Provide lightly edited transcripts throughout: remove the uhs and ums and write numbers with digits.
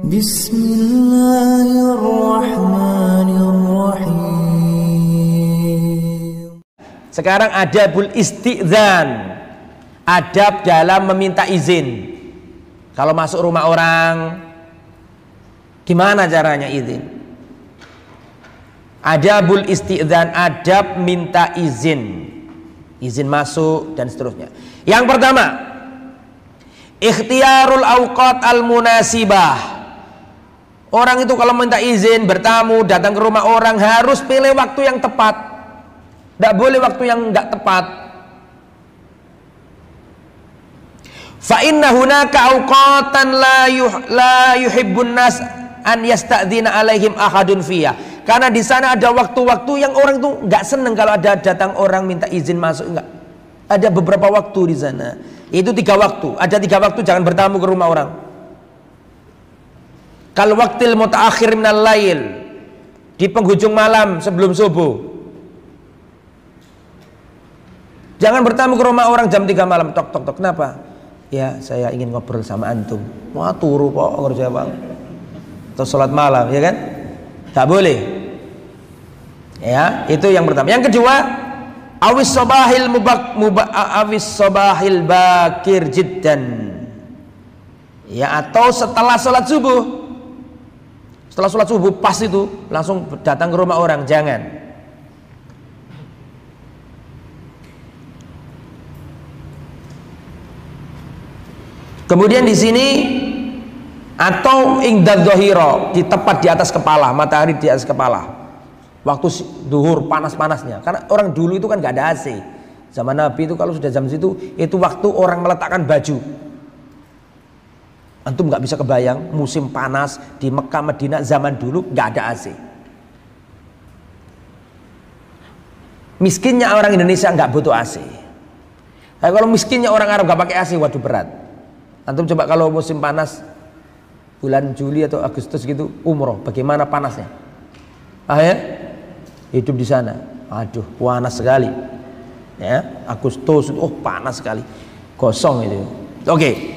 Bismillahirrahmanirrahim. Sekarang adabul isti'dzan, adab dalam meminta izin. Kalau masuk rumah orang, gimana caranya izin? Adabul isti'dzan, adab minta izin, izin masuk dan seterusnya. Yang pertama, ikhtiyarul awqat al-munasibah. Orang itu kalau minta izin bertamu, datang ke rumah orang, harus pilih waktu yang tepat. Tidak boleh waktu yang enggak tepat. Fa inna hunaka awqatan la yuhibbun nas an yasta'dzina alaihim ahadun fiyah. Karena di sana ada waktu-waktu yang orang itu enggak senang kalau ada datang orang minta izin masuk, enggak. Ada beberapa waktu di sana. Itu 3 waktu. Ada 3 waktu jangan bertamu ke rumah orang. Kal waqtil mutaakhir minal lail, di penghujung malam sebelum subuh. Jangan bertamu ke rumah orang jam 3 malam. Tok tok tok. Kenapa? Ya, saya ingin ngobrol sama antum. Wah, turu kok ngerja bang. Atau sholat malam, ya kan? Tak boleh. Ya, itu yang pertama. Yang kedua, awis sobahil bakir jiddan. Ya, atau setelah sholat subuh. Setelah sholat subuh pas itu langsung datang ke rumah orang, jangan. Kemudian di sini atau ingdad dhahira, di tepat di atas kepala, matahari di atas kepala. Waktu duhur panas-panasnya. Karena orang dulu itu kan nggak ada AC. Zaman Nabi itu kalau sudah jam situ, itu waktu orang meletakkan baju. Antum nggak bisa kebayang musim panas di Mekah Madinah zaman dulu nggak ada AC. Miskinnya orang Indonesia nggak butuh AC. Tapi kalau miskinnya orang Arab nggak pakai AC, waduh berat. Antum coba kalau musim panas bulan Juli atau Agustus gitu umroh, bagaimana panasnya? Ya? Hidup di sana, aduh panas sekali. Ya, Agustus, panas sekali, gosong itu. Oke.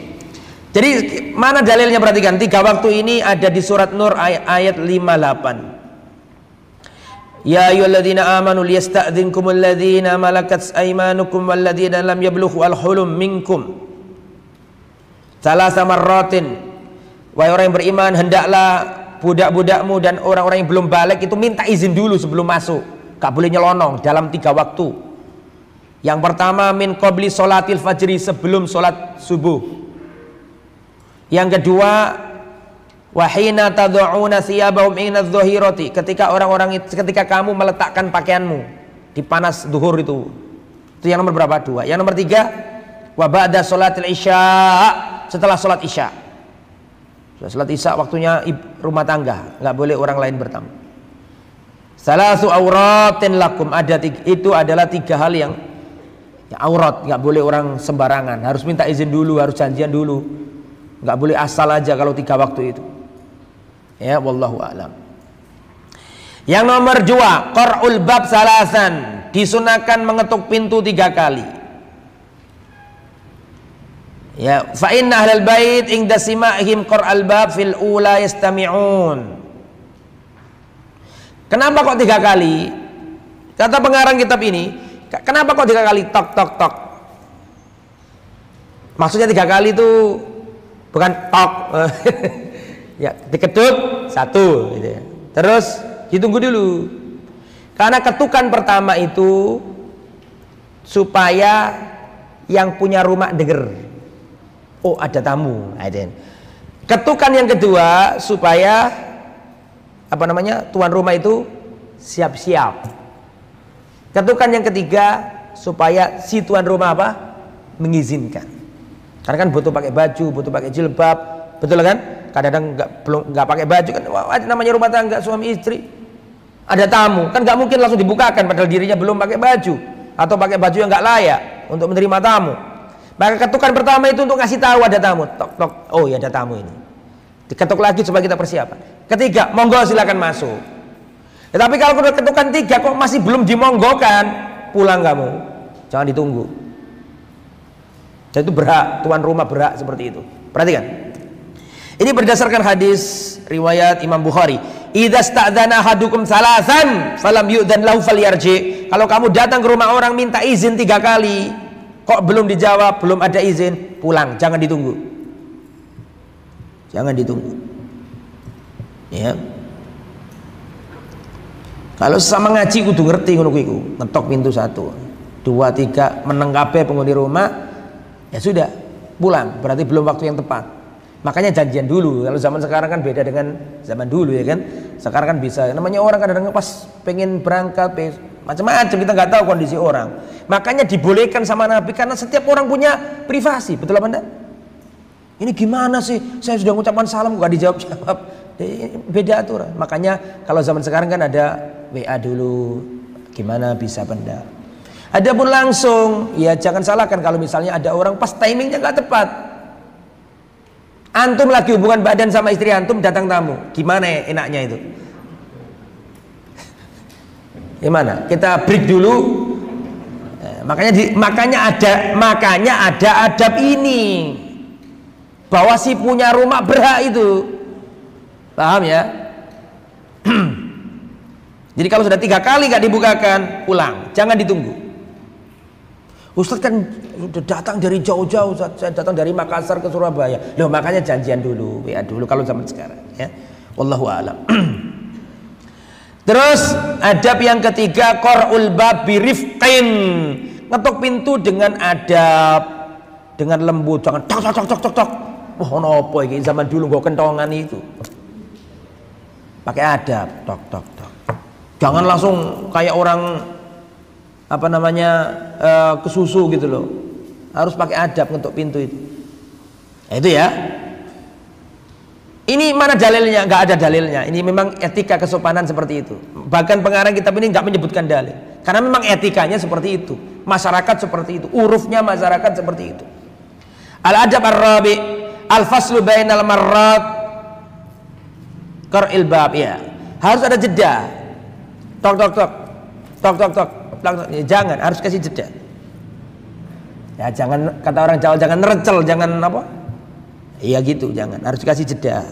Jadi mana dalilnya, perhatikan. 3 waktu ini ada di surat Nur ayat 58. Ya ayyuhalladzina amanu liyasta'dzinkumul ladzina malakat aymanukum walladzina lam yablughu al-hulum minkum salasa marratin. Wahai orang yang beriman, hendaklah budak-budakmu dan orang-orang yang belum balik itu minta izin dulu sebelum masuk. Gak boleh nyelonong dalam 3 waktu. Yang pertama, min qabli sholatil fajri, sebelum sholat subuh. Yang kedua, wahina tad'una thiyabahum inadh dhahirati, ketika kamu meletakkan pakaianmu di panas duhur itu. Itu yang nomor berapa? 2. Yang nomor 3, wa ba'da sholatil isya, setelah sholat isya. Sholat isya waktunya rumah tangga, nggak boleh orang lain bertamu. Salasu auratin lakum, itu adalah 3 hal yang aurat, nggak boleh orang sembarangan, harus minta izin dulu, harus janjian dulu. Nggak boleh asal aja kalau 3 waktu itu. Ya, wallahu a'lam. Yang nomor 2, qar'ul bab salasan, disunahkan mengetuk pintu 3 kali. Ya, fa inna ahlal bait inda sima'ihim qar'al bab fil ula yastami'un. Kenapa kok 3 kali? Kata pengarang kitab ini, kenapa kok 3 kali tok tok tok? Maksudnya 3 kali itu bukan tok. Ya, diketuk 1 gitu ya. Terus ditunggu dulu. Karena ketukan pertama itu supaya yang punya rumah denger, oh ada tamu. Ketukan yang kedua supaya tuan rumah itu siap-siap. Ketukan yang ketiga supaya si tuan rumah mengizinkan. Karena kan butuh pakai baju, butuh pakai jilbab, betul kan? Kadang-kadang nggak pakai baju kan, namanya rumah tangga suami istri. Ada tamu, kan nggak mungkin langsung dibukakan padahal dirinya belum pakai baju atau pakai baju yang nggak layak untuk menerima tamu. Maka ketukan pertama itu untuk ngasih tahu ada tamu. Tok tok, oh ya ada tamu ini. Diketuk lagi supaya kita persiapan. Ketiga, monggo silakan masuk. Tetapi kalau ketukan 3 kok masih belum dimonggokan, pulang kamu, jangan ditunggu. Dan itu berhak, tuan rumah berhak seperti itu. Perhatikan. Ini berdasarkan hadis riwayat Imam Bukhari. Idza sta'dzana ahadukum salasan falam yu'dzan lahu falyarji. Kalau kamu datang ke rumah orang minta izin 3 kali, kok belum dijawab, belum ada izin, pulang, jangan ditunggu. Jangan ditunggu. Ya. Kalau sama ngaji kudu ngerti ngono kuwi iku. Ngetok pintu 1, 2, 3, meneng kabeh penghuni rumah, ya sudah, pulang. Berarti belum waktu yang tepat. Makanya janjian dulu. Kalau zaman sekarang kan beda dengan zaman dulu ya kan. Sekarang kan bisa. Namanya orang kadang-kadang pas pengen berangkat macam-macam, kita nggak tahu kondisi orang. Makanya dibolehkan sama Nabi karena setiap orang punya privasi. Betul apa enggak? Ini gimana sih? Saya sudah mengucapkan salam nggak dijawab-jawab. Beda aturan. Makanya kalau zaman sekarang kan ada WA dulu. Gimana bisa benda? Adapun langsung, ya jangan salahkan kalau misalnya ada orang pas timingnya nggak tepat. Antum lagi hubungan badan sama istri antum, datang tamu, gimana enaknya itu? Gimana? Kita break dulu. Makanya ada adab ini, bahwa si punya rumah berhak itu, paham ya? Jadi kalau sudah 3 kali nggak dibukakan, pulang, jangan ditunggu. Ustadz kan udah datang dari jauh-jauh, saya datang dari Makassar ke Surabaya. Loh, makanya janjian dulu, WA dulu kalau zaman sekarang ya. Wallahu a'lam. Terus adab yang ketiga, qara'ul bab birifqin. Ngetok pintu dengan adab, dengan lembut, jangan tok tok tok tok tok tok. Wah, nopo iki zaman dulu gua kentongan itu. Pakai adab, tok tok tok. Jangan langsung kayak orang apa namanya kesusu gitu loh. Harus pakai adab untuk pintu itu. Nah, itu ya. Ini mana dalilnya? Nggak ada dalilnya. Ini memang etika kesopanan seperti itu. Bahkan pengarang kitab ini nggak menyebutkan dalil. Karena memang etikanya seperti itu. Masyarakat seperti itu. Urufnya masyarakat seperti itu. Al-adab ar-rabi al-faslu bainal marrat qar'il bab, ya. Harus ada jeda. Tok tok tok. Tok tok tok. Ya, jangan, harus kasih jeda. Ya jangan, kata orang Jawa, jangan nerecel, jangan apa? Iya gitu, jangan, harus kasih jeda.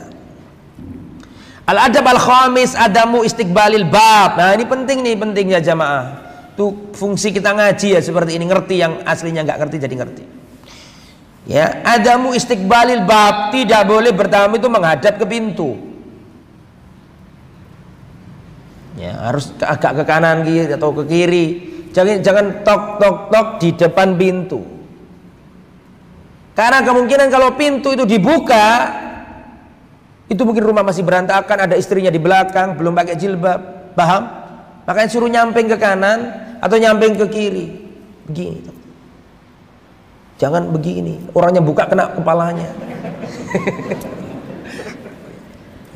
Al-adab al-khamis adamu istiqbalil bab. Nah, ini penting nih, pentingnya jamaah. Tuh fungsi kita ngaji ya seperti ini, ngerti yang aslinya nggak ngerti jadi ngerti. Ya, adamu istiqbalil bab, tidak boleh bertamu itu menghadap ke pintu. Ya, harus agak ke kanan atau ke kiri. Jangan tok tok tok di depan pintu. Karena kemungkinan kalau pintu itu dibuka, itu mungkin rumah masih berantakan, ada istrinya di belakang, belum pakai jilbab, paham? Makanya suruh nyamping ke kanan atau nyamping ke kiri. Begini. Jangan begini. Orangnya buka kena kepalanya.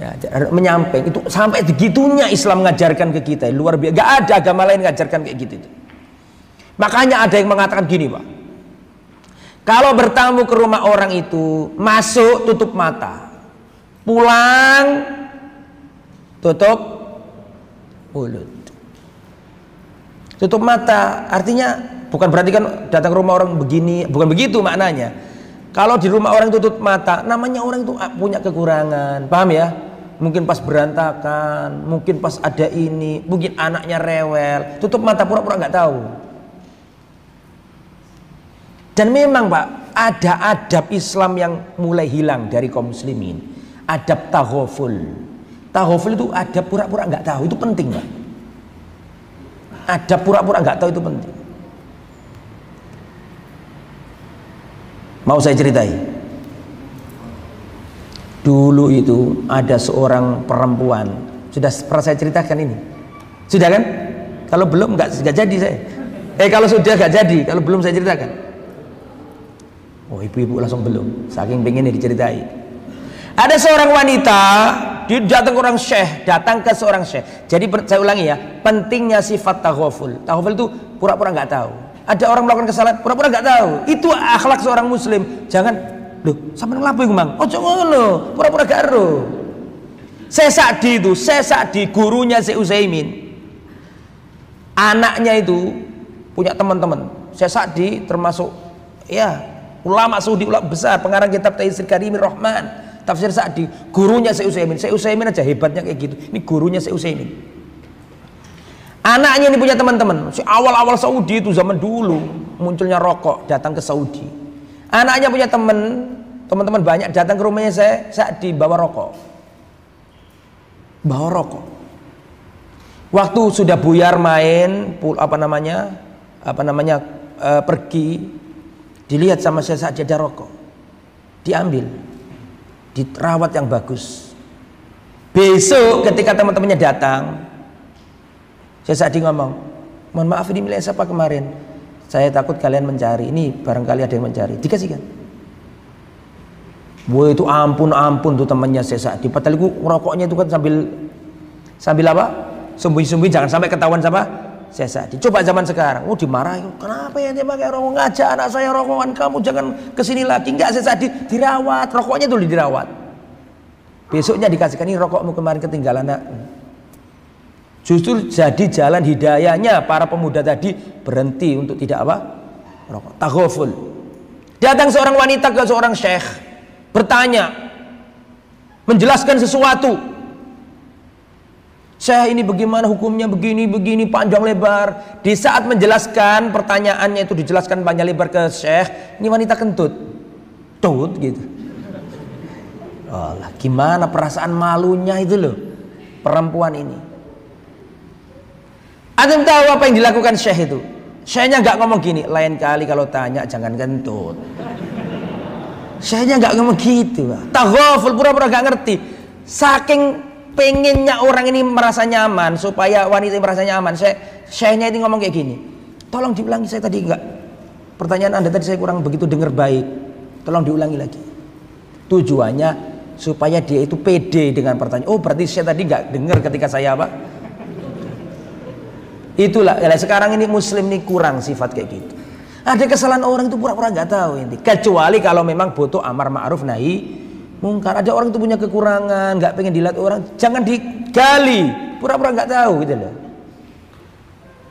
Ya, menyamping itu sampai begitunya Islam mengajarkan ke kita, luar biasa. Gak ada agama lain mengajarkan kayak gitu. Makanya ada yang mengatakan gini, Pak. Kalau bertamu ke rumah orang itu, masuk tutup mata, pulang tutup mulut. Tutup mata artinya bukan berarti kan datang ke rumah orang begini, bukan begitu maknanya. Kalau di rumah orang tutup mata, namanya orang itu punya kekurangan, paham ya? Mungkin pas berantakan, mungkin pas ada ini, mungkin anaknya rewel, tutup mata pura-pura nggak tahu. Dan memang Pak, ada adab Islam yang mulai hilang dari kaum muslimin. Adab taghaful. Taghaful itu adab pura-pura nggak tahu, itu penting Pak. Adab pura-pura nggak tahu itu penting. Mau saya ceritai? Dulu itu ada seorang perempuan, sudah pernah saya ceritakan ini, sudah kan? Kalau belum nggak jadi saya. Kalau sudah nggak jadi, kalau belum saya ceritakan. Oh, ibu-ibu langsung belum, saking pengennya diceritai. Ada seorang wanita, dia datang ke seorang syekh. Jadi saya ulangi ya, pentingnya sifat taghaful. Taghaful itu pura-pura nggak tahu. Ada orang melakukan kesalahan, pura-pura nggak tahu. Itu akhlak seorang muslim. Jangan, loh, sampeyan nglapo iku, Mang? Ojo ngono, pura-pura gak ero. Syekh Sa'di gurunya Syekh Utsaimin. Anaknya itu punya teman-teman. Syekh Sa'di termasuk ya ulama Saudi, ulama besar, pengarang kitab Taisir Karimir Rahman, tafsir Sa'di, gurunya Syekh Utsaimin. Syekh Utsaimin aja hebatnya kayak gitu. Ini gurunya Syekh Utsaimin. Anaknya ini punya teman-teman. Awal-awal Saudi itu zaman dulu munculnya rokok datang ke Saudi. Anaknya punya teman-teman banyak datang ke rumahnya Sa'di bawa rokok. Bawa rokok. Waktu sudah buyar main pergi, dilihat sama Syekh Sa'di ada rokok, diambil, dirawat yang bagus. Besok ketika teman-temannya datang, Syekh Sa'di ngomong, mohon maaf ini milik siapa kemarin? Saya takut kalian mencari, ini barangkali ada yang mencari. Dikasihkan. Wah itu ampun tuh temannya Syekh Sa'di. Padahal itu rokoknya itu kan sambil apa? Sembunyi-sembunyi, jangan sampai ketahuan sama Syekh Sa'di. Coba zaman sekarang, dimarahi. Kenapa ya dia pakai rokok? Ngajak anak saya rokokan, kamu jangan kesini lagi. Enggak, Syekh Sa'di dirawat, rokoknya dulu dirawat. Besoknya dikasihkan, ini rokokmu kemarin ketinggalan nak. Justru jadi jalan hidayahnya para pemuda tadi berhenti untuk tidak apa? Rokok. Taghaful. Datang seorang wanita ke seorang syekh, bertanya, menjelaskan sesuatu. Syekh ini bagaimana hukumnya, begini panjang lebar. Di saat menjelaskan pertanyaannya itu dijelaskan panjang lebar ke Syekh, ini wanita kentut gitu. Oh lah, gimana perasaan malunya itu loh perempuan ini. Antum tahu apa yang dilakukan Syekh itu? Syekhnya nggak ngomong gini, lain kali kalau tanya jangan kentut. Syekhnya nggak ngomong gitu, taghaful, pura-pura nggak ngerti. Saking pengennya orang ini merasa nyaman, supaya wanita ini merasa nyaman, Syekhnya itu ngomong kayak gini, tolong diulangi, saya tadi enggak, pertanyaan anda tadi saya kurang begitu dengar baik, tolong diulangi lagi. Tujuannya supaya dia itu pede dengan pertanyaan. Oh berarti saya tadi enggak dengar ketika saya apa. Itulah ya, sekarang ini muslim ini kurang sifat kayak gitu. Ada kesalahan orang itu pura-pura nggak tahu inti, kecuali kalau memang butuh amar ma'ruf nahi mungkar. Ada orang itu punya kekurangan, nggak pengen dilihat orang, jangan digali, pura-pura nggak tahu gitu loh.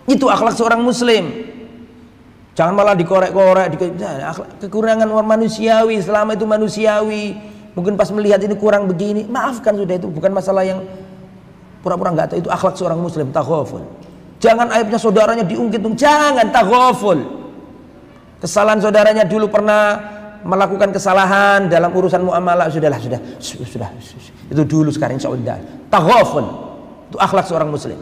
Itu akhlak seorang muslim. Jangan malah dikorek-korek, kekurangan orang manusiawi, selama itu manusiawi. Mungkin pas melihat ini kurang begini, maafkan sudah, itu bukan masalah yang pura-pura nggak tahu. Itu akhlak seorang muslim, taghaful. Jangan aibnya saudaranya diungkit, jangan, taghaful. Kesalahan saudaranya dulu pernah melakukan kesalahan dalam urusan muamalah, sudah itu dulu, sekarang insya Allah taghaful. Itu akhlak seorang muslim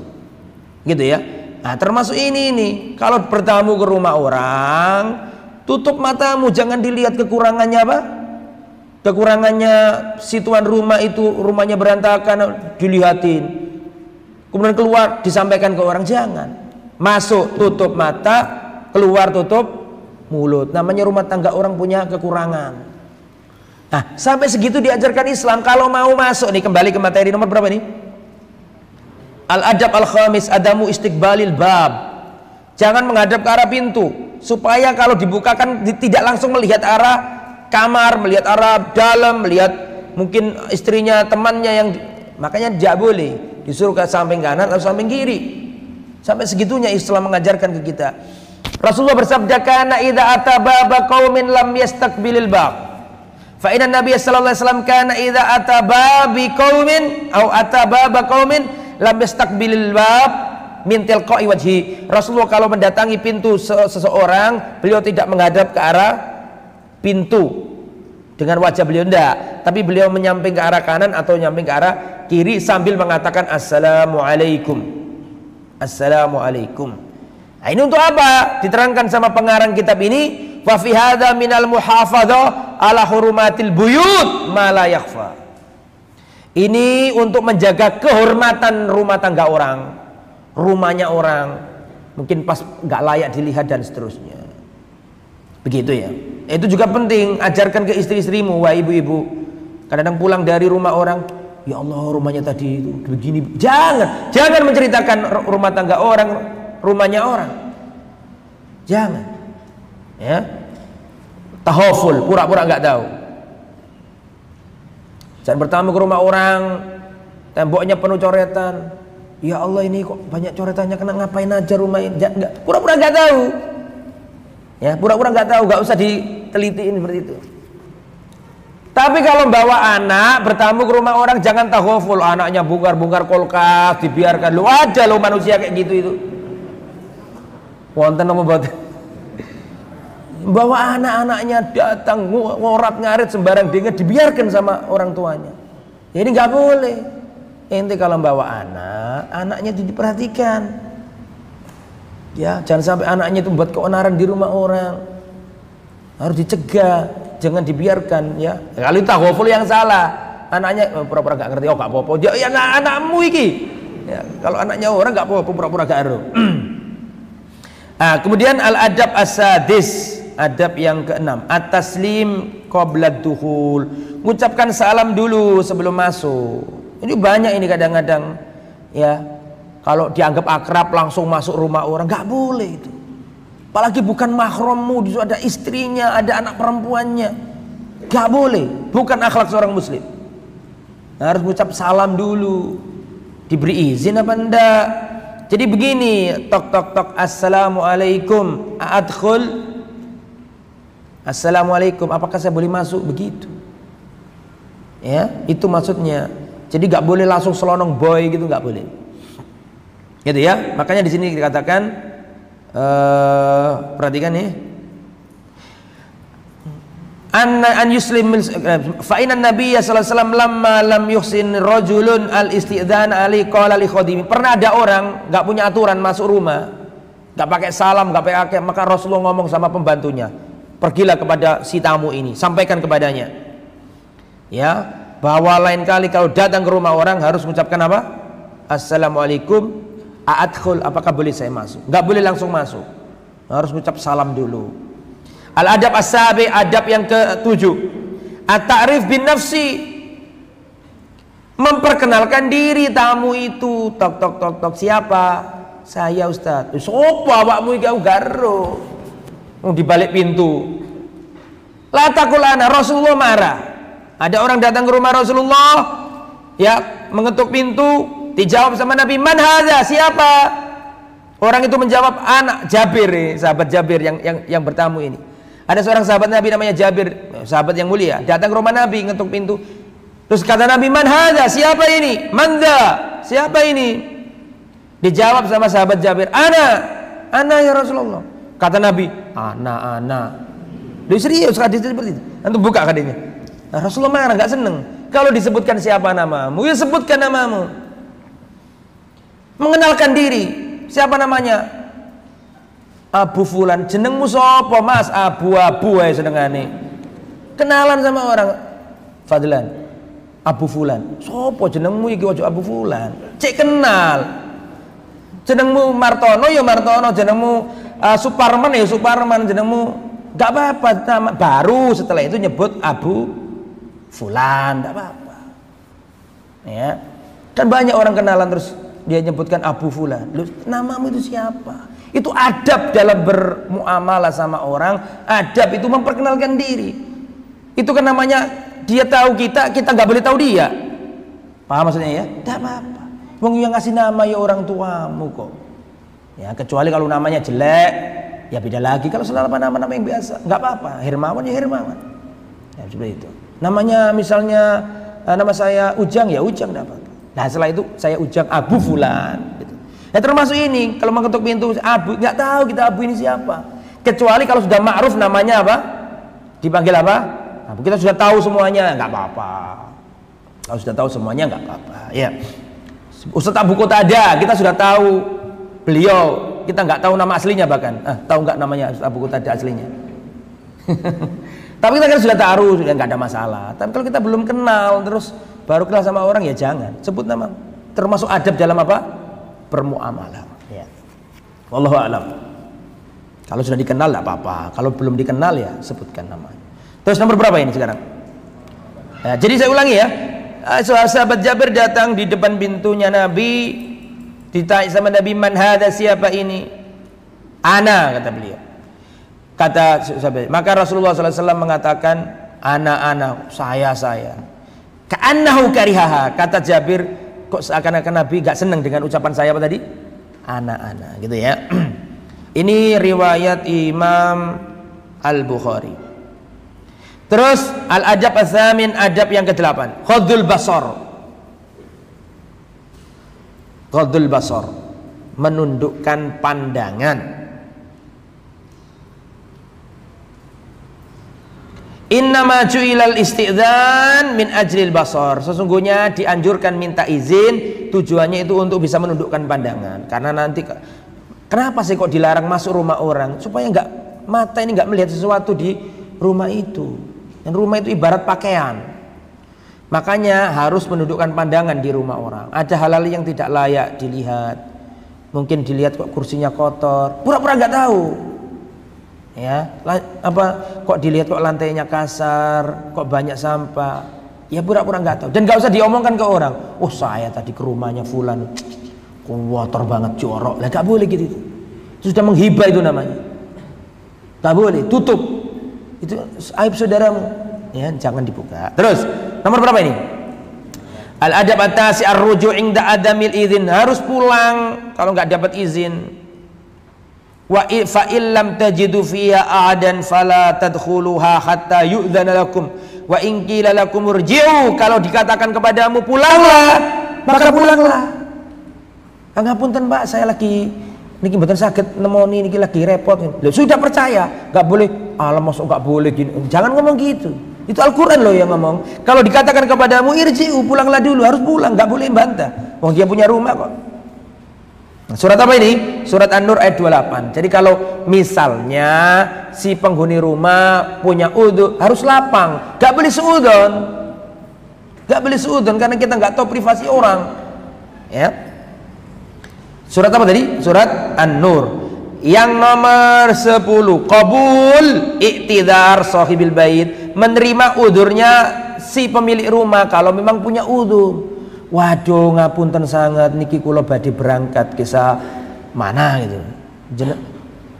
gitu ya. Nah termasuk ini kalau bertamu ke rumah orang, tutup matamu, jangan dilihat kekurangannya apa, kekurangannya si tuan rumah itu rumahnya berantakan dilihatin, kemudian keluar disampaikan ke orang. Jangan, masuk tutup mata, keluar tutup mulut. Namanya rumah tangga orang punya kekurangan. Nah sampai segitu diajarkan Islam. Kalau mau masuk nih, kembali ke materi nomor berapa nih? Al-adab al-khamis, adamu istiqbalil bab. Jangan menghadap ke arah pintu, supaya kalau dibukakan tidak langsung melihat arah kamar, melihat arah dalam, melihat mungkin istrinya, temannya yang makanya tidak boleh disuruh ke samping kanan atau samping kiri. Sampai segitunya Islam mengajarkan ke kita. Rasulullah bersabda, kana idza atababa qaumin lam yastaqbilil bab. Fa inna Nabiy sallallahu alaihi wasallam kana idza atababi qaumin au atababa qaumin lam yastaqbilil bab min tilqa'i wajhi. Rasulullah kalau mendatangi pintu seseorang, beliau tidak menghadap ke arah pintu dengan wajah beliau, enggak, tapi beliau menyamping ke arah kanan atau menyamping ke arah kiri sambil mengatakan assalamualaikum. Assalamualaikum. Nah, ini untuk apa? Diterangkan sama pengarang kitab ini, wa fi hadza minal muhafadzah ala hurumatil buyut ma la yakhfa. Ini untuk menjaga kehormatan rumah tangga orang, rumahnya orang, mungkin pas nggak layak dilihat dan seterusnya. Begitu ya. Itu juga penting, ajarkan ke istri-istrimu, wah ibu-ibu. Kadang-kadang pulang dari rumah orang, ya Allah rumahnya tadi itu begini. Jangan menceritakan rumah tangga orang, rumahnya orang. Jangan. Ya. Tahaful, pura-pura nggak tahu. Jangan bertamu ke rumah orang, temboknya penuh coretan. Ya Allah ini kok banyak coretannya, kena ngapain aja rumah ini? Pura-pura nggak tahu. Ya, pura-pura nggak tahu, nggak usah ditelitiin seperti itu. Tapi kalau bawa anak bertamu ke rumah orang, jangan taghaful, anaknya bongkar-bongkar kulkas, dibiarkan. Lu ada lo manusia kayak gitu itu. Wonten apa mboten? Bawa anak-anaknya datang ngorat-ngarit sembarang dingin, dibiarkan sama orang tuanya. Ya ini nggak boleh. Ente kalau bawa anak, anaknya diperhatikan. Ya, jangan sampai anaknya itu buat keonaran di rumah orang. Harus dicegah, jangan dibiarkan ya. Kalau taghaful yang salah, anaknya pura-pura nggak ngerti, oh nggak apa-apa. Ya anakmu iki. Ya, kalau anaknya orang nggak apa-apa, pura-pura nggak ngerti. Nah, kemudian al-adab as-sadis, adab yang keenam, at-taslim qabla dukhul, mengucapkan salam dulu sebelum masuk. Ini banyak ini kadang-kadang ya, kalau dianggap akrab langsung masuk rumah orang, nggak boleh itu. Apalagi bukan mahrammu, di situ ada istrinya, ada anak perempuannya, nggak boleh, bukan akhlak seorang muslim. Nah, harus mengucap salam dulu, diberi izin apa enggak. Jadi begini, tok tok tok, assalamualaikum, adkhul, assalamualaikum, apakah saya boleh masuk, begitu ya, itu maksudnya. Jadi nggak boleh langsung selonong boy gitu, nggak boleh gitu ya. Makanya di sini dikatakan perhatikan nih, an yuslim fa inna nabiyya sallallahu alaihi wasallam lamma lam yuhsin rajulun al istidzan ali qala li khadimi. Pernah ada orang nggak punya aturan masuk rumah, nggak pakai salam, nggak pakai, maka Rasulullah ngomong sama pembantunya, pergilah kepada si tamu ini, sampaikan kepadanya ya, bahwa lain kali kalau datang ke rumah orang harus mengucapkan apa? Assalamualaikum, a'adkhul, apakah boleh saya masuk? Nggak boleh langsung masuk, harus mengucap salam dulu. Al-adab as-sabi, adab yang ke-7, at-ta'rif bin nafsi, memperkenalkan diri tamu itu. Tok tok tok tok, siapa? Saya Ustaz. Sopo awakmu iki garo? Di balik pintu. La taqul ana, Rasulullah marah. Ada orang datang ke rumah Rasulullah ya, mengetuk pintu, dijawab sama Nabi, man hadza, siapa? Orang itu menjawab, anak Jabir, sahabat Jabir yang bertamu ini. Ada seorang sahabat Nabi namanya Jabir, sahabat yang mulia, datang ke rumah Nabi, ngetuk pintu. Terus kata Nabi, man hadza, siapa ini? Manda, siapa ini? Dijawab sama sahabat Jabir, ana ya Rasulullah. Kata Nabi, ana. Dia serius hadis seperti itu. Antum buka hadisnya. Nah, Rasulullah marah, nggak seneng kalau disebutkan siapa namamu. Ya sebutkan namamu, mengenalkan diri. Siapa namanya? Abu Fulan. Jenengmu sapa Mas? Abu ya senengane. Kenalan sama orang, Fadlan, Abu Fulan. Sopo jenengmu iki ojo Abu Fulan. Cek kenal. Jenengmu Martono ya Martono, jenengmu Suparman ya Suparman, jenengmu nggak apa-apa, nama baru setelah itu nyebut Abu Fulan, nggak apa-apa. Ya, kan banyak orang kenalan terus dia nyebutkan Abu Fulan. Lu, namamu itu siapa? Itu adab dalam bermuamalah sama orang. Adab itu memperkenalkan diri. Itu kan namanya dia tahu kita nggak boleh tahu dia. Paham maksudnya ya? Nggak apa-apa. Wong yang ngasih nama ya orang tuamu kok. Ya, kecuali kalau namanya jelek, ya beda lagi. Kalau selama nama-nama yang biasa, nggak apa-apa. Hermawan ya Hermawan. Ya, seperti itu. Namanya misalnya nama saya Ujang ya Ujang, enggak apa-apa. Nah setelah itu saya Ujang Abu Fulan gitu. Ya termasuk ini, kalau mengetuk pintu Abu, nggak tahu kita Abu ini siapa, kecuali kalau sudah ma'ruf namanya apa, dipanggil apa, Abu, kita sudah tahu semuanya, nggak apa-apa. Kalau sudah tahu semuanya nggak apa-apa ya. Ustaz Abu Qatadah kita sudah tahu beliau, kita nggak tahu nama aslinya bahkan. Tahu nggak namanya Ustaz Abu Qatadah aslinya? Tapi kita kan sudah taruh, sudah nggak ada masalah. Tapi kalau kita belum kenal terus baru kenal sama orang, ya jangan sebut nama. Termasuk adab dalam apa? Bermuamalah. Ya. Wallahu a'lam. Kalau sudah dikenal tidak apa-apa. Kalau belum dikenal ya sebutkan namanya. Terus nomor berapa ini sekarang? Ya, jadi saya ulangi ya. Sahabat Jabir datang di depan pintunya Nabi, ditanya sama Nabi, man hadza, siapa ini? Ana, kata beliau. Kata sahabat, maka Rasulullah SAW mengatakan, ana, saya. Ka'annahu karihaha, kata Jabir, kok seakan-akan Nabi gak senang dengan ucapan saya apa tadi? Ana, gitu ya. Ini riwayat Imam Al-Bukhari. Terus al-adab az-zamin, adab yang ke-8, ghadul basar. Ghadul basar, menundukkan pandangan. Innama ju'ilal isti'dzan min ajlil basar. Sesungguhnya dianjurkan minta izin, tujuannya itu untuk bisa menundukkan pandangan. Karena nanti kenapa sih kok dilarang masuk rumah orang? Supaya mata ini nggak melihat sesuatu di rumah itu. Dan rumah itu ibarat pakaian. Makanya harus menundukkan pandangan di rumah orang. Ada hal-hal yang tidak layak dilihat. Mungkin dilihat kok kursinya kotor, pura-pura nggak tahu. Ya, kok dilihat kok lantainya kasar, kok banyak sampah, ya pura-pura nggak tahu. Dan nggak usah diomongkan ke orang. Oh, saya tadi ke rumahnya fulan, kotor banget, jorok. Lah nggak boleh gitu. Itu sudah menghibah, itu namanya. Nggak boleh, tutup. Itu aib saudaramu, ya jangan dibuka. Terus nomor berapa ini? Al adab at-tasi ar-ruju' inda adamil idzin, harus pulang kalau nggak dapat izin. Wa fa illam tajidu fiha a'dan fala tadkhuluha hatta yu'dzana lakum wa in qila lakum urji'u, kalau dikatakan kepadamu pulanglah, maka pulanglah. Pangapunten Pak, saya lagi niki mboten saged nemoni, niki lagi repot. Loh, sudah percaya, enggak boleh. Alah mosok enggak boleh gini. Jangan ngomong gitu. Itu Al-Qur'an loh yang ngomong. Kalau dikatakan kepadamu irji'u, pulanglah dulu, harus pulang, enggak boleh bantah. Wong dia punya rumah kok. Surat apa ini? Surat An-Nur ayat 28. Jadi kalau misalnya si penghuni rumah punya udhu, harus lapang, gak boleh seudon. Gak boleh seudon karena kita gak tahu privasi orang. Ya. Surat apa tadi? Surat An-Nur. Yang nomor 10, qabul i'tidar sahibil bait, menerima udhurnya si pemilik rumah kalau memang punya udhur. Waduh, ngapunten sangat niki kula badhe berangkat kisah mana gitu.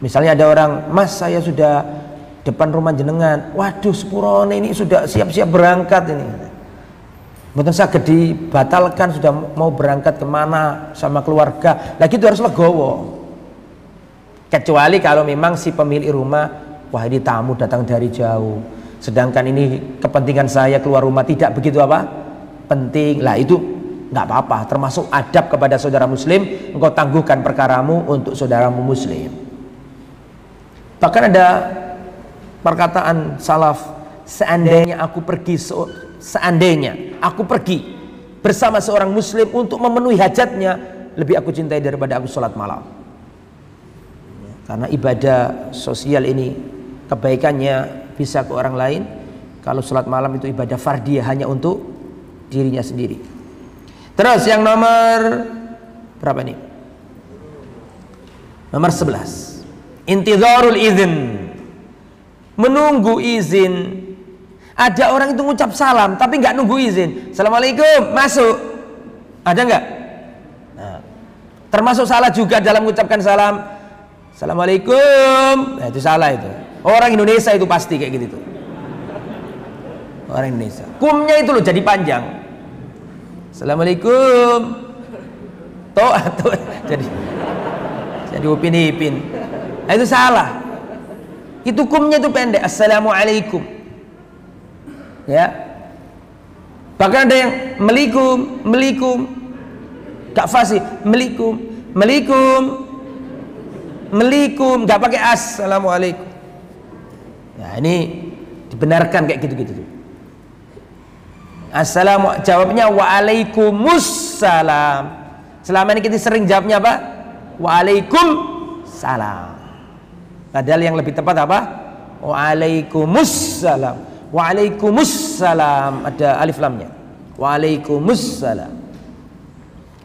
Misalnya ada orang, Mas saya sudah depan rumah jenengan. Waduh, sepurone ini sudah siap-siap berangkat ini. Mboten saged dibatalkan, sudah mau berangkat kemana sama keluarga. Lagi itu harus legowo. Kecuali kalau memang si pemilik rumah, wah ini tamu datang dari jauh. Sedangkan ini kepentingan saya keluar rumah tidak begitu apa? Penting. Lah itu nggak apa-apa, termasuk adab kepada saudara muslim, engkau tangguhkan perkaramu untuk saudaramu muslim. Bahkan ada perkataan salaf, seandainya aku pergi bersama seorang muslim untuk memenuhi hajatnya, lebih aku cintai daripada aku sholat malam. Karena ibadah sosial ini kebaikannya bisa ke orang lain. Kalau sholat malam itu ibadah fardiyah hanya untuk dirinya sendiri. Terus yang nomor berapa nih? Nomor 11. Intidharul izin, menunggu izin. Ada orang itu ngucap salam tapi nggak nunggu izin. Assalamualaikum, masuk. Ada nggak? Nah, termasuk salah juga dalam mengucapkan salam. Assalamualaikum. Nah, itu salah itu. Orang Indonesia itu pasti kayak gitu tuh. Orang Indonesia. Kumnya itu loh jadi panjang. Assalamualaikum. Toh jadi upin-ipin. Nah, itu salah. Itu kumnya itu pendek. Assalamualaikum. Ya. Bahkan ada yang melikum. Gak fasih. Melikum. Gak pakai assalamualaikum. Nah, ini dibenarkan kayak gitu-gitu tuh. Jawabnya waalaikumsalam. Selama ini kita sering jawabnya apa? Waalaikumsalam. Padahal yang lebih tepat apa? Waalaikumsalam. Waalaikumsalam, ada alif lamnya. Waalaikumsalam.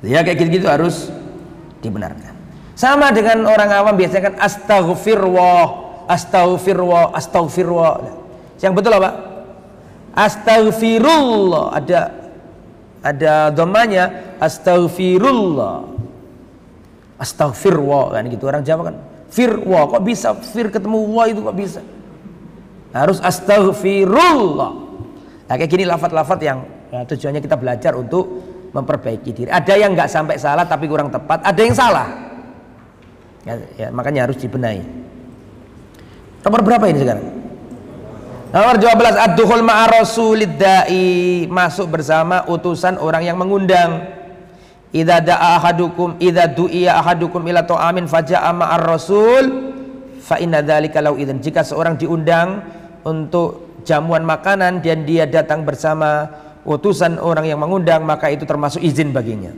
Ya kayak gitu-gitu harus dibenarkan. Sama dengan orang awam biasanya kan astaghfirullah. Yang betul apa? Astaghfirullah, ada dhammanya, astaghfirullah. Astaghfirullah kan gitu orang Jawa kan. Firwa, kok bisa fir ketemu wa itu kok bisa? Harus astaghfirullah. Nah, kayak gini lafaz-lafaz yang tujuannya kita belajar untuk memperbaiki diri. Ada yang nggak sampai salah tapi kurang tepat, ada yang salah. Ya, makanya harus dibenahi. Nomor berapa ini sekarang? Nomor 12, ad-dukhul ma'a rasulid da'i, masuk bersama utusan orang yang mengundang. Idza da'a ahadukum idza du'iya ahadukum ila ta'amin faja'a ma'ar rasul fa inna dzalika lau idzan. Jika seorang diundang untuk jamuan makanan dan dia datang bersama utusan orang yang mengundang, maka itu termasuk izin baginya.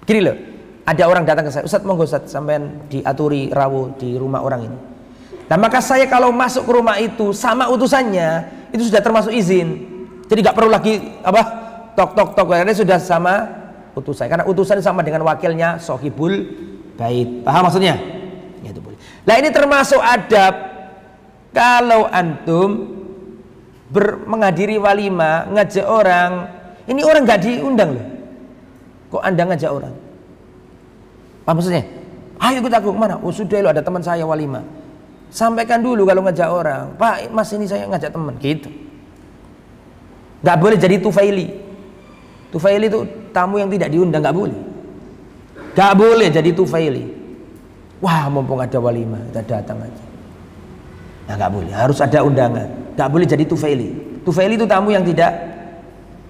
Gini loh, ada orang datang ke saya, Ustaz monggo Ustaz sampean diaturi rawuh di rumah orang ini. Nah maka saya kalau masuk ke rumah itu sama utusannya itu sudah termasuk izin, jadi nggak perlu lagi apa tok karena sudah sama utusan, karena utusan sama dengan wakilnya sohibul bait. Paham maksudnya? Ya, itu boleh. Nah ini termasuk adab kalau antum menghadiri walimah, ngajak orang, ini orang nggak diundang loh, kok anda ngajak orang? Paham maksudnya? Ayo ikut aku kemana? Oh sudah lo ada teman saya walimah. Sampaikan dulu kalau ngajak orang, Pak mas ini saya ngajak teman, gitu. Gak boleh jadi tufaili. Tufaili itu tamu yang tidak diundang, gak boleh. Gak boleh jadi tufaili. Wah mumpung ada walimah, kita datang aja. Nah gak boleh, harus ada undangan. Gak boleh jadi tufaili. Tufaili itu tamu yang tidak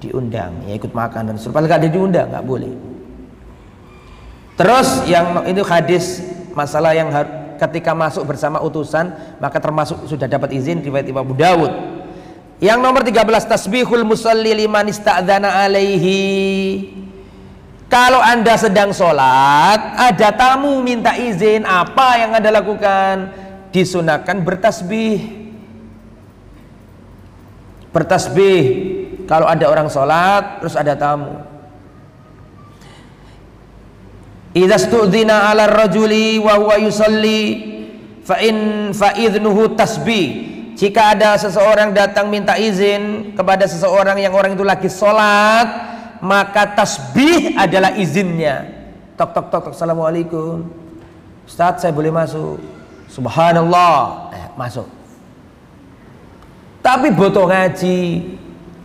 diundang, ya ikut makan dan serupa. Gak ada diundang, gak boleh. Terus yang itu hadis masalah yang ketika masuk bersama utusan maka termasuk sudah dapat izin, riwayat Imam Abu Dawud. Yang nomor 13, tasbihul musalli liman ista'dzana alaihi. Kalau anda sedang sholat ada tamu minta izin, apa yang anda lakukan? Disunahkan bertasbih. Bertasbih kalau ada orang sholat terus ada tamu. Idza stu'dzina 'ala ar-rajuli wa huwa yusalli fa idnuhu tasbih. Jika ada seseorang datang minta izin kepada seseorang yang orang itu lagi sholat, maka tasbih adalah izinnya. Tok tok tok, assalamualaikum Ustaz saya boleh masuk? Subhanallah, masuk. Tapi boto ngaji,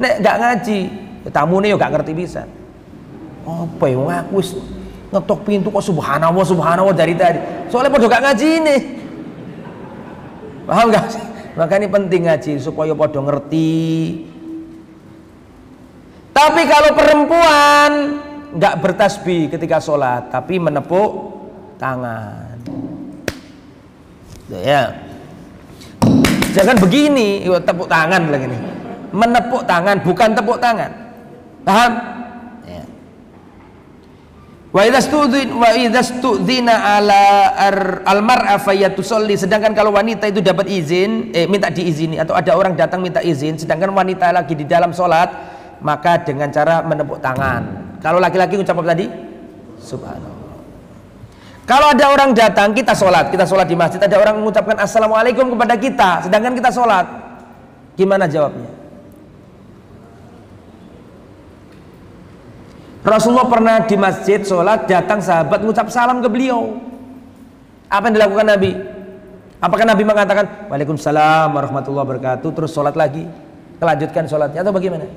nek gak ngaji tamune yo gak ngerti bisa. Apa yo ngaku ngetok pintu kok subhanallah dari tadi, soalnya podo gak ngaji ini, paham gak? Maka ini penting ngaji supaya podo ngerti. Tapi kalau perempuan nggak bertasbih ketika sholat, tapi menepuk tangan, ya jangan begini, tepuk tangan lagi nih, menepuk tangan bukan tepuk tangan, paham? Wa idza stu'dzina ala al-mar'a fayatusalli. Sedangkan kalau wanita itu dapat izin, minta diizini, atau ada orang datang minta izin sedangkan wanita lagi di dalam sholat, maka dengan cara menepuk tangan. Kalau laki-laki ucap apa tadi? Subhanallah. Kalau ada orang datang, kita sholat di masjid, ada orang mengucapkan assalamualaikum kepada kita sedangkan kita sholat, gimana jawabnya? Rasulullah pernah di masjid sholat, datang sahabat mengucap salam ke beliau. Apa yang dilakukan Nabi? Apakah Nabi mengatakan waalaikumsalam warahmatullahi wabarakatuh terus sholat lagi, kelanjutkan sholatnya, atau bagaimana?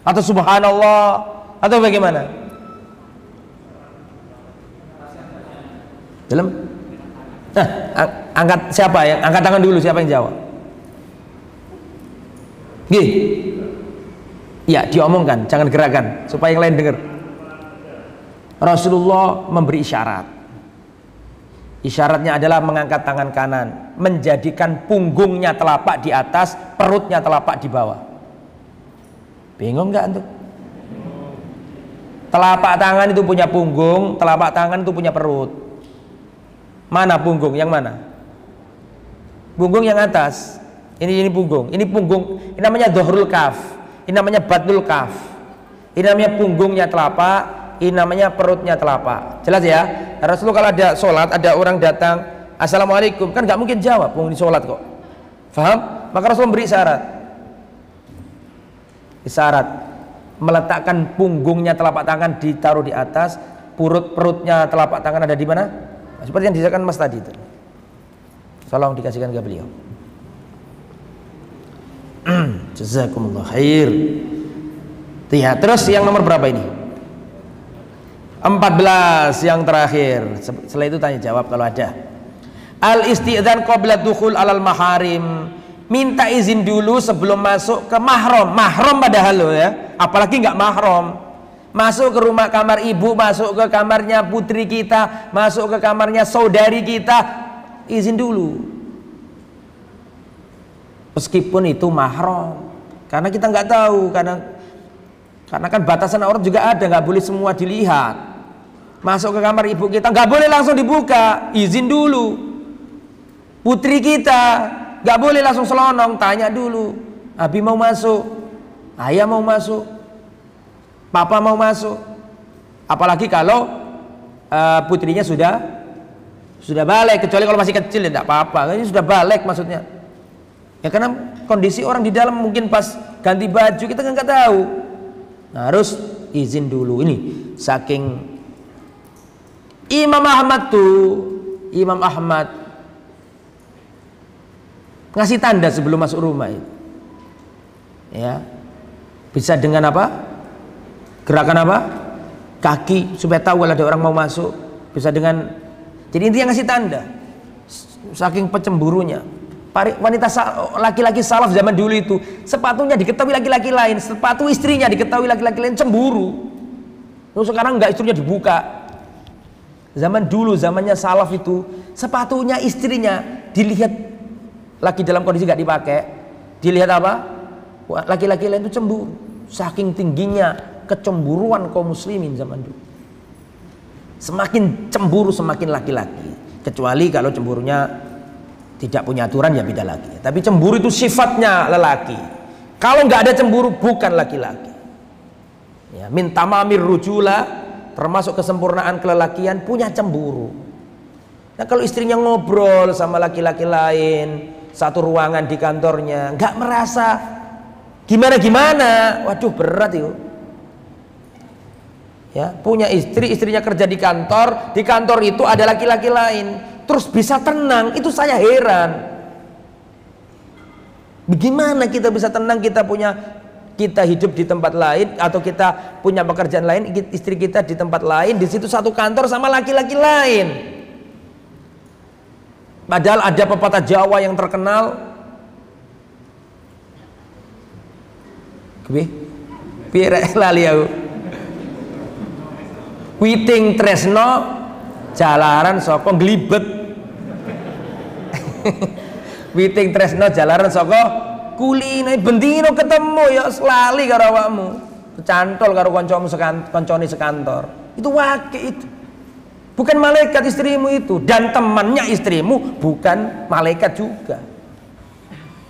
Atau subhanallah, atau bagaimana? Dalam? Nah, angkat siapa yang angkat tangan dulu, siapa yang jawab? Gih. Ya diomongkan, jangan gerakan supaya yang lain dengar. Rasulullah memberi isyarat. Isyaratnya adalah mengangkat tangan kanan, menjadikan punggungnya telapak di atas, perutnya telapak di bawah. Bingung nggak antum? Telapak tangan itu punya punggung, telapak tangan itu punya perut. Mana punggung? Yang mana? Punggung yang atas. Ini punggung. Ini punggung. Ini namanya dhahrul kaf. Ini namanya batnul kaf. Ini namanya punggungnya telapak, ini namanya perutnya telapak. Jelas ya? Rasulullah kalau ada sholat, ada orang datang assalamualaikum, kan gak mungkin jawab, ini sholat kok. Faham? Maka Rasulullah beri isyarat meletakkan punggungnya telapak tangan ditaruh di atas, perutnya telapak tangan ada di mana? Nah, seperti yang disebutkan Mas tadi itu. Tolong dikasihkan ke beliau. Jazakumullah khair. Ya, terus yang nomor berapa ini? 14 yang terakhir. Setelah itu tanya jawab kalau ada. Al isti'dzan qabla dukhul alal maharim. minta izin dulu sebelum masuk ke mahram. Mahram padahal lo ya, apalagi nggak mahram. Masuk ke rumah kamar ibu, masuk ke kamarnya putri kita, masuk ke kamarnya saudari kita, izin dulu. Meskipun itu mahram, karena kita nggak tahu, karena kan batasan aurat juga ada, nggak boleh semua dilihat. Masuk ke kamar ibu kita nggak boleh langsung dibuka, izin dulu. Putri kita nggak boleh langsung selonong, tanya dulu. Abi mau masuk, ayah mau masuk, papa mau masuk. Apalagi kalau putrinya sudah balik, kecuali kalau masih kecil ya tidak apa-apa. Ini sudah balik maksudnya. Ya karena kondisi orang di dalam mungkin pas ganti baju kita kan nggak tahu. Nah, harus izin dulu. Ini saking Imam Ahmad ngasih tanda sebelum masuk rumah itu. Ya. Bisa dengan apa? Gerakan apa? Kaki supaya tahu kalau ada orang mau masuk. Bisa dengan, jadi intinya ngasih tanda. Saking pecemburunya. Wanita laki-laki salaf zaman dulu itu sepatunya diketahui laki-laki lain, sepatu istrinya diketahui laki-laki lain, cemburu. Terus sekarang enggak, istrinya dibuka. Zaman dulu, zamannya salaf itu sepatunya istrinya dilihat lagi dalam kondisi enggak dipakai, dilihat apa? Laki-laki lain itu cemburu. Saking tingginya kecemburuan kaum muslimin zaman dulu. Semakin cemburu semakin laki-laki, kecuali kalau cemburunya tidak punya aturan ya beda lagi. Tapi cemburu itu sifatnya lelaki. Kalau nggak ada cemburu bukan laki-laki. Ya, min tamamir rujula, termasuk kesempurnaan kelelakian, punya cemburu. Nah kalau istrinya ngobrol sama laki-laki lain satu ruangan di kantornya, nggak merasa gimana-gimana, waduh berat itu. Ya, punya istri, istrinya kerja di kantor itu ada laki-laki lain, terus bisa tenang, itu saya heran. Bagaimana kita bisa tenang, kita hidup di tempat lain atau kita punya pekerjaan lain, istri kita di tempat lain, di situ satu kantor sama laki-laki lain. Padahal ada pepatah Jawa yang terkenal, lali aku. Witing tresno jalaran saka glibet. Witing tresno jalaran saka kuline, bendino ketemu ya lali karo awakmu. Kecantol karo kancane sekantor. Itu wake itu. Bukan malaikat istrimu itu, dan temannya istrimu bukan malaikat juga.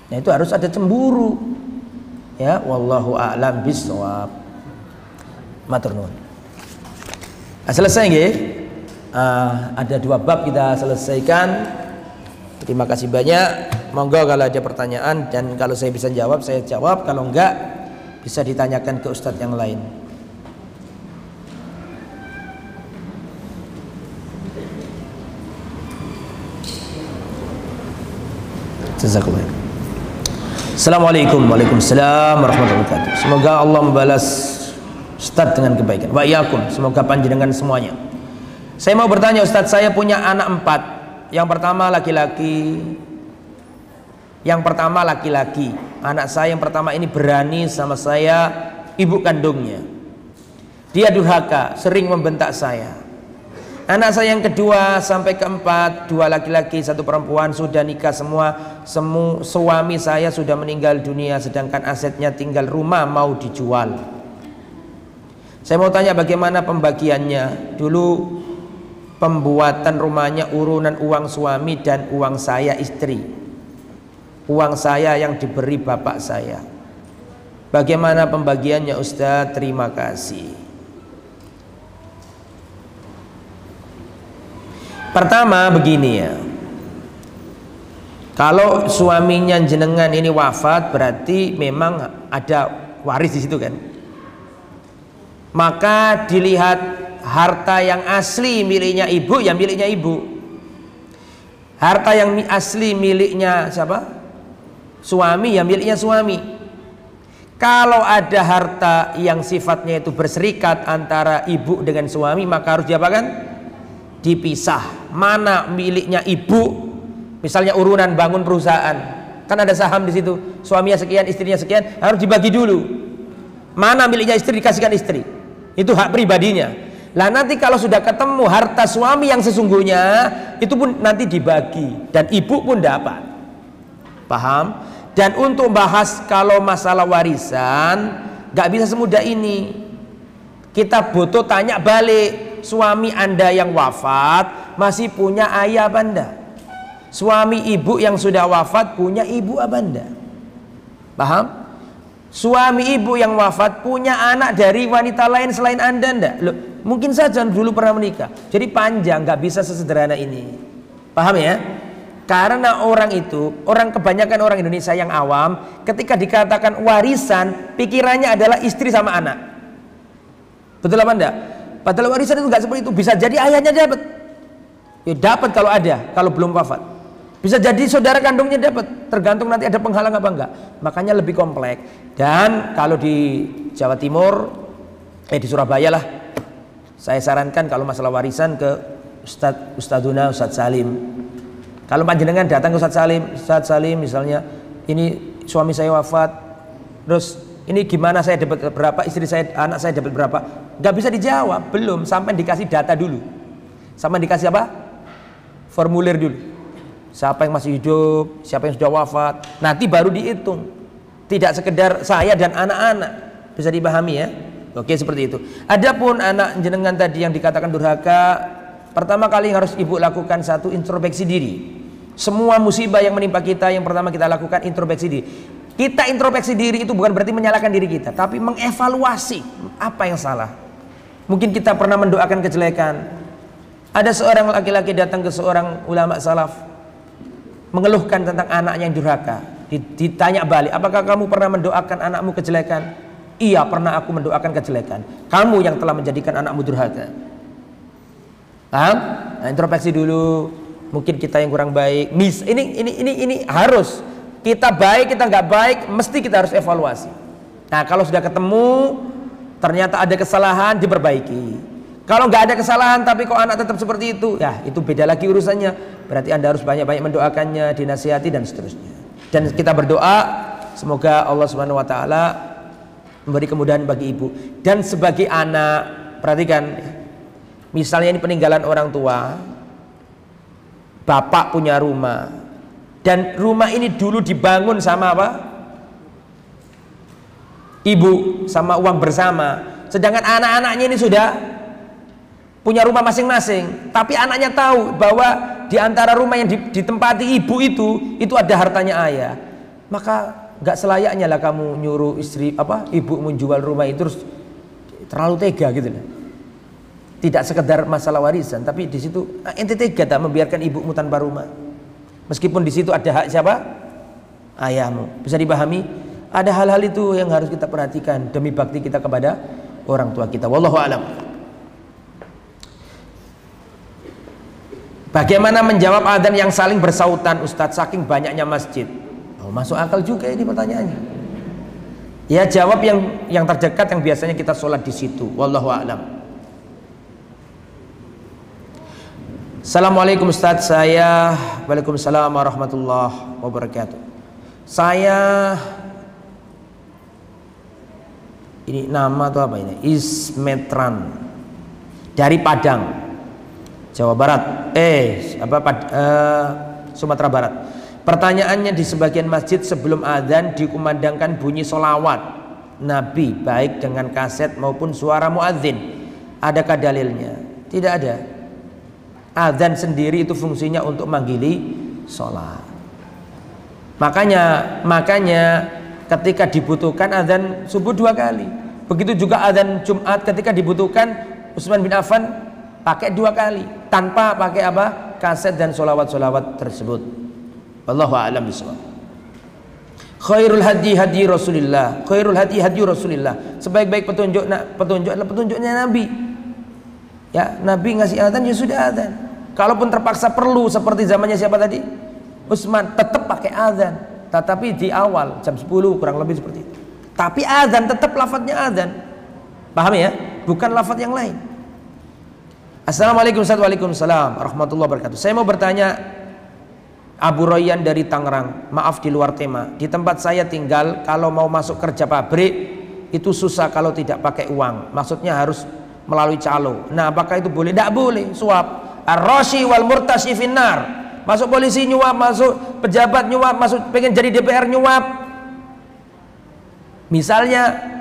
Nah, itu harus ada cemburu. Ya, wallahu a'lam bishawab. Matur nuwun. Selesai nggih? Ada 2 bab kita selesaikan. Terima kasih banyak. Monggo kalau ada pertanyaan, dan kalau saya bisa jawab saya jawab, kalau enggak bisa ditanyakan ke ustadz yang lain. Jazakallah. Assalamualaikum warahmatullahi wabarakatuh. Semoga Allah membalas Ustadz dengan kebaikan. Wa iyyakum, semoga panjenengan semuanya. Saya mau bertanya Ustadz, saya punya anak 4. Yang pertama laki-laki. Anak saya yang pertama ini berani sama saya, ibu kandungnya. Dia durhaka, sering membentak saya. Anak saya yang kedua sampai keempat, 2 laki-laki 1 perempuan, sudah nikah semua. Suami saya sudah meninggal dunia, sedangkan asetnya tinggal rumah mau dijual. Saya mau tanya bagaimana pembagiannya. Dulu pembuatan rumahnya urunan uang suami dan uang saya istri. Uang saya yang diberi bapak saya. Bagaimana pembagiannya Ustaz? Terima kasih. Pertama begini ya. Kalau suaminya jenengan ini wafat, berarti memang ada waris di situ kan? Maka dilihat harta yang asli miliknya ibu, ya miliknya ibu. Harta yang asli miliknya siapa? Suami, ya miliknya suami. Kalau ada harta yang sifatnya itu berserikat antara ibu dengan suami, maka harus diapakan? Dipisah. Mana miliknya ibu, misalnya urunan bangun perusahaan, Kan ada saham di situ, suaminya sekian, istrinya sekian, harus dibagi dulu. Mana miliknya istri dikasihkan istri. Itu hak pribadinya. Lah nanti kalau sudah ketemu harta suami yang sesungguhnya, itu pun nanti dibagi dan ibu pun dapat. Paham? Dan untuk bahas kalau masalah warisan, gak bisa semudah ini. Kita butuh tanya balik, suami Anda yang wafat masih punya ayah apa anda? Suami ibu yang sudah wafat punya ibu apa anda? Paham? Suami ibu yang wafat punya anak dari wanita lain selain anda enggak? Loh, mungkin saja dulu pernah menikah. Jadi panjang, gak bisa sesederhana ini. Paham ya? Karena orang itu, kebanyakan orang Indonesia yang awam, ketika dikatakan warisan, pikirannya adalah istri sama anak. Betul apa enggak? Padahal warisan itu enggak seperti itu. Bisa jadi ayahnya dapat. Ya dapat kalau ada, kalau belum wafat. Bisa jadi saudara kandungnya dapat, tergantung nanti ada penghalang apa enggak. Makanya lebih kompleks. Dan kalau di Jawa Timur, di Surabaya lah, saya sarankan kalau masalah warisan ke Ustadz Salim. Kalau panjenengan datang ke Ustadz Salim misalnya, ini suami saya wafat, terus ini gimana, saya dapat berapa, istri saya, anak saya dapat berapa, nggak bisa dijawab, belum, sampai dikasih data dulu, sampai dikasih apa, formulir dulu, siapa yang masih hidup, siapa yang sudah wafat, nanti baru dihitung, tidak sekedar saya dan anak-anak. Bisa dipahami ya? Oke, seperti itu. Adapun anak jenengan tadi yang dikatakan durhaka, pertama kali yang harus ibu lakukan satu, introspeksi diri. Semua musibah yang menimpa kita, yang pertama kita lakukan introspeksi diri. Kita introspeksi diri itu bukan berarti menyalahkan diri kita, tapi mengevaluasi apa yang salah. Mungkin kita pernah mendoakan kejelekan. Ada seorang laki-laki datang ke seorang ulama salaf, mengeluhkan tentang anaknya yang durhaka. Ditanya balik, apakah kamu pernah mendoakan anakmu kejelekan? Iya, pernah aku mendoakan kejelekan. Kamu yang telah menjadikan anakmu durhaka. Paham? Nah, introspeksi dulu. Mungkin kita yang kurang baik. Ini harus. Kita baik, kita nggak baik, mesti kita harus evaluasi. Nah, kalau sudah ketemu, ternyata ada kesalahan, diperbaiki. Kalau nggak ada kesalahan, tapi kok anak tetap seperti itu, ya itu beda lagi urusannya. Berarti Anda harus banyak-banyak mendoakannya, dinasihati dan seterusnya. Dan kita berdoa, semoga Allah Subhanahu Wa Taala memberi kemudahan bagi ibu. Dan sebagai anak, perhatikan, misalnya ini peninggalan orang tua, bapak punya rumah, dan rumah ini dulu dibangun sama apa? Ibu, sama uang bersama. Sedangkan anak-anaknya ini sudah punya rumah masing-masing, tapi anaknya tahu bahwa di antara rumah yang ditempati ibu itu ada hartanya ayah. Maka nggak selayaknya lah kamu nyuruh ibu menjual rumah itu, terus terlalu tega gitu lah. Tidak sekedar masalah warisan, tapi di situ ente tega tak membiarkan ibumu tanpa rumah. Meskipun di situ ada hak siapa? Ayahmu. Bisa dipahami? Ada hal-hal itu yang harus kita perhatikan demi bakti kita kepada orang tua kita. Wallahu a'lam. Bagaimana menjawab adzan yang saling bersautan, Ustadz, saking banyaknya masjid? Oh, masuk akal juga ini pertanyaannya. Ya jawab yang terdekat, yang biasanya kita sholat di situ. Wallahu a'lam. Assalamualaikum Ustadz, Waalaikumsalam warahmatullahi wabarakatuh. Saya, ini nama atau apa ini? Ismetran dari Padang, Jawa Barat. Sumatera Barat. Pertanyaannya, di sebagian masjid sebelum adzan dikumandangkan bunyi solawat Nabi baik dengan kaset maupun suara muadzin. Adakah dalilnya? Tidak ada. Adzan sendiri itu fungsinya untuk manggili sholat. Makanya ketika dibutuhkan adzan subuh 2 kali. Begitu juga adzan Jumat ketika dibutuhkan, Utsman bin Affan pakai 2 kali tanpa pakai apa? Kaset dan solawat-solawat tersebut. Wallahu a'lam bishawab. Khairul hadi hadi Rasulillah. Khairul hadi hadi Rasulillah. Sebaik-baik petunjuk adalah petunjuknya Nabi. Ya, Nabi ngasih adzan, ya sudah adzan. Kalaupun terpaksa perlu seperti zamannya siapa tadi? Utsman, tetap pakai adzan. Tetapi di awal jam 10 kurang lebih seperti itu. Tapi adzan tetap lafadznya adzan. Paham ya? Bukan lafadz yang lain. Assalamualaikum Ustaz. Waalaikumsalam warahmatullahi wabarakatuh. Saya mau bertanya, Abu Royan dari Tangerang. Maaf di luar tema. Di tempat saya tinggal kalau mau masuk kerja pabrik itu susah kalau tidak pakai uang. Maksudnya harus melalui calo. Nah, apakah itu boleh? Tidak boleh. Suap. Ar-rashi wal murtashi finnar. Masuk polisi nyuap, masuk pejabat nyuap, masuk pengen jadi DPR nyuap. Misalnya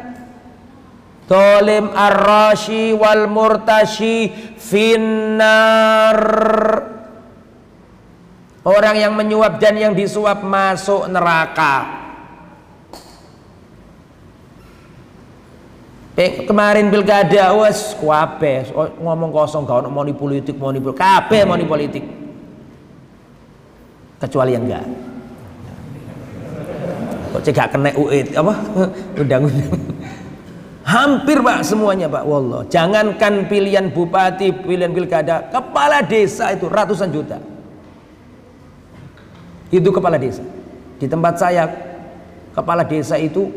Tolim ar-rashi wal murtashi finnar. Orang yang menyuap dan yang disuap masuk neraka. Kemarin pilkada wes kuape ngomong kosong gak ono money politik kabeh money politik. Kecuali yang enggak. Kok cegak kena UID apa? Undang-undang. Hampir Pak semuanya Pak, wallah. Jangankan pilihan bupati, pilihan pilkada, kepala desa itu ratusan juta. Itu kepala desa. Di tempat saya kepala desa itu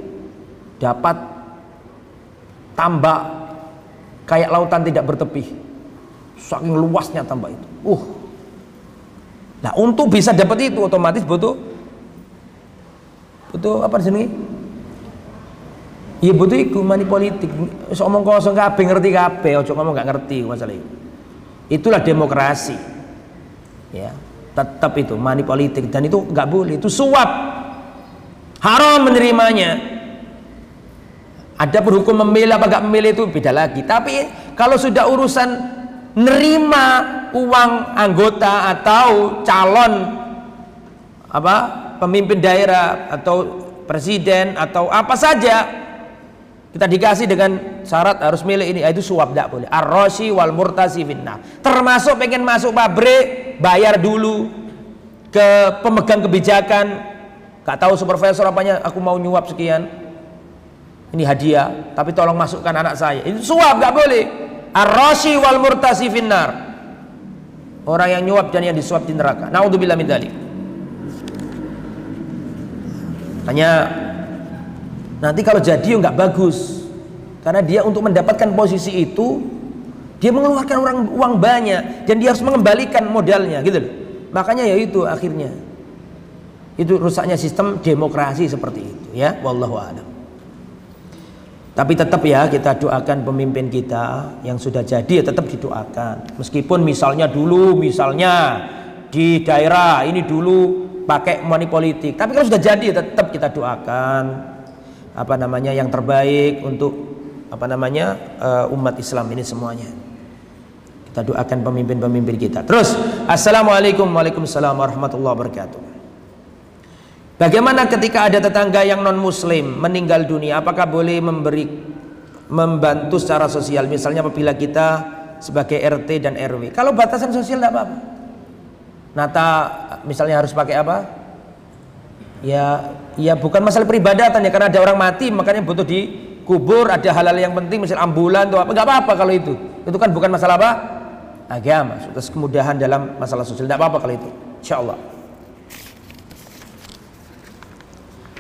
dapat tambak kayak lautan tidak bertepi. Saking luasnya tambak itu. Nah, untuk bisa dapat itu otomatis butuh apa di sini? Iya butuh iku money politik. Omong kosong kabeh ngerti kabeh, ojo ngomong gak ngerti masalah itu. Itulah demokrasi. Ya, tetap itu money politik dan itu nggak boleh, itu suap. Haram menerimanya. Ada berhukum memilih apa gak memilih itu beda lagi. Tapi kalau sudah urusan nerima uang anggota atau calon apa pemimpin daerah atau presiden atau apa saja kita dikasih dengan syarat harus milih ini, itu suap, tidak boleh. Ar-rashi wal murtasi finnar. Termasuk pengen masuk pabrik bayar dulu ke pemegang kebijakan, gak tahu supervisor apanya, aku mau nyuap sekian, ini hadiah tapi tolong masukkan anak saya, itu suap, gak boleh. Ar-rashi wal murtasi finnar. Orang yang nyuap dan yang disuap di neraka. Naudzubillah min dzalik. Hanya nanti kalau jadi nggak bagus, karena dia untuk mendapatkan posisi itu dia mengeluarkan uang banyak dan dia harus mengembalikan modalnya gitu loh. Makanya ya itu akhirnya itu rusaknya sistem demokrasi seperti itu ya, wallahu a'lam. Tapi tetap ya kita doakan pemimpin kita yang sudah jadi, ya tetap didoakan. Meskipun misalnya di daerah ini dulu pakai money politik, tapi kalau sudah jadi ya tetap kita doakan apa namanya yang terbaik untuk apa namanya umat Islam ini semuanya. Kita doakan pemimpin-pemimpin kita. Terus assalamualaikum waalaikumsalam warahmatullahi wabarakatuh. Bagaimana ketika ada tetangga yang non muslim meninggal dunia, apakah boleh membantu secara sosial, misalnya apabila kita sebagai RT dan RW? Kalau batasan sosial tidak apa-apa. Nata misalnya harus pakai apa? Ya bukan masalah peribadatan ya, karena ada orang mati makanya butuh dikubur, ada hal-hal yang penting misal ambulan atau apa, nggak apa-apa kalau itu kan bukan masalah apa? Agama. Terus kemudahan dalam masalah sosial, tidak apa-apa kalau itu, insyaallah.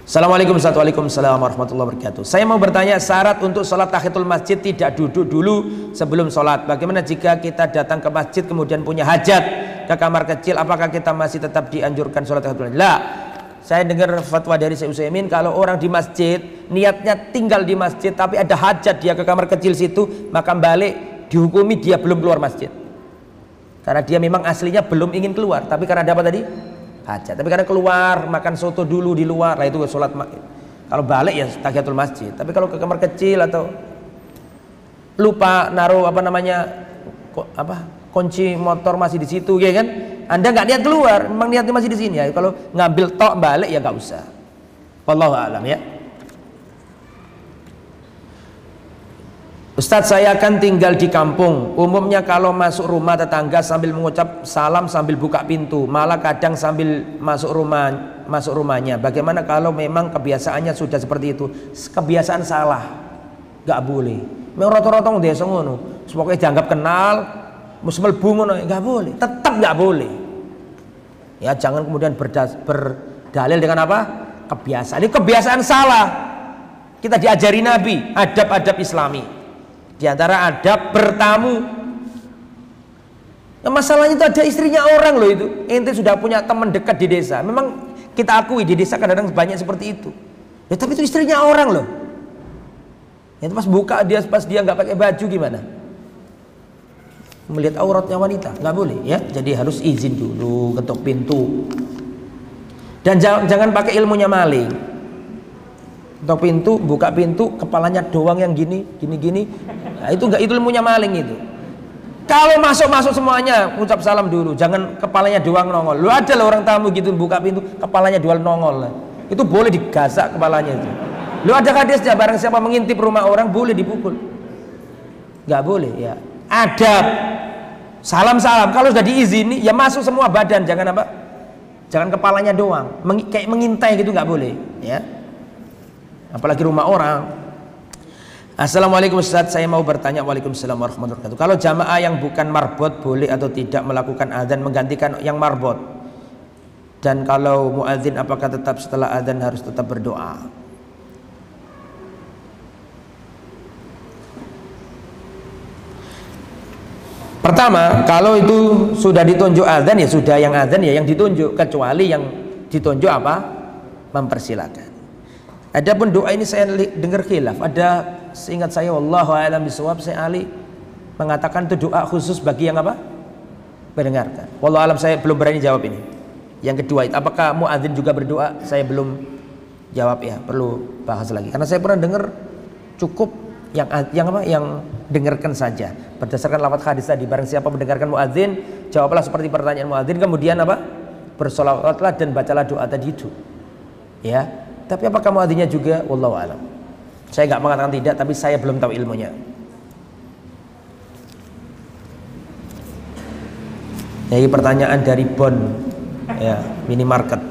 Assalamualaikum warahmatullahi wabarakatuh. Saya mau bertanya, syarat untuk sholat tahiyatul masjid tidak duduk dulu sebelum sholat. Bagaimana jika kita datang ke masjid kemudian punya hajat ke kamar kecil, apakah kita masih tetap dianjurkan sholat tahiyatul masjid? Lah, saya dengar fatwa dari Syekh Utsaimin, kalau orang di masjid niatnya tinggal di masjid tapi ada hajat dia ke kamar kecil situ, maka balik dihukumi dia belum keluar masjid. Karena dia memang aslinya belum ingin keluar, tapi karena ada apa tadi? Hajat. Tapi karena keluar makan soto dulu di luar, lah itu sholat. Kalau balik ya tahiyatul masjid. Tapi kalau ke kamar kecil atau lupa naruh apa namanya kunci motor masih di situ, ya kan? Anda nggak niat keluar, memang niatnya masih di sini ya. Kalau ngambil tok balik ya nggak usah. Wallahu a'lam ya. Ustadz, saya akan tinggal di kampung. Umumnya kalau masuk rumah tetangga sambil mengucap salam sambil buka pintu, malah kadang sambil masuk rumahnya. Bagaimana kalau memang kebiasaannya sudah seperti itu? Kebiasaan salah, nggak boleh. Memang rotong-rotong desa ngono, pokoknya dianggap kenal, musmel bungono, nggak boleh. Tetap nggak boleh. Ya jangan kemudian berdalil dengan apa? Kebiasaan. Ini kebiasaan salah. Kita diajari Nabi adab-adab Islami. Di antara adab bertamu Nah, masalahnya itu ada istrinya orang loh itu. Ente sudah punya teman dekat di desa. Memang kita akui di desa kadang-kadang banyak seperti itu. Ya, tapi itu istrinya orang loh. Itu pas dia nggak pakai baju gimana? Melihat auratnya wanita nggak boleh ya. Jadi harus izin dulu, ketuk pintu. Dan jangan pakai ilmunya maling. Ketuk pintu, buka pintu, kepalanya doang yang gini. Nah, itu enggak, itu ilmunya maling itu. Kalau masuk semuanya ucap salam dulu, jangan kepalanya doang nongol. Lu ada lah orang tamu gitu buka pintu, kepalanya doang nongol. Itu boleh digasak kepalanya itu. Lu ada hadisnya, barang siapa mengintip rumah orang boleh dipukul. Enggak boleh ya. Adab. Salam. Kalau sudah diizini ya masuk semua badan, jangan apa? Jangan kepalanya doang, kayak mengintai gitu nggak boleh, ya. Apalagi rumah orang. Assalamualaikum Ustaz, saya mau bertanya. Waalaikumsalam warahmatullahi wabarakatuh. Kalau jamaah yang bukan marbot boleh atau tidak melakukan adzan menggantikan yang marbot? Dan kalau muadzin apakah tetap setelah adzan harus tetap berdoa? Pertama, kalau itu sudah ditunjuk adzan ya sudah, yang adzan ya yang ditunjuk, kecuali yang ditunjuk apa? Mempersilakan. Adapun doa ini saya dengar khilaf. Ada, seingat saya wallahu a'lam bishawab, saya Ali mengatakan itu doa khusus bagi yang apa? Mendengarkan. Wallahu a'lam, saya belum berani jawab ini. Yang kedua, apakah muadzin juga berdoa? Saya belum jawab ya, perlu bahas lagi. Karena saya pernah dengar cukup yang dengarkan saja berdasarkan lafaz hadis tadi. Barang siapa mendengarkan muadzin, jawablah seperti pertanyaan muadzin, kemudian apa? Bersolawatlah dan bacalah doa tadi itu. Ya, tapi apakah muadzinnya juga? Wallahu a'lam. Saya nggak mengatakan tidak, tapi saya belum tahu ilmunya. Ini pertanyaan dari Bon, ya, minimarket.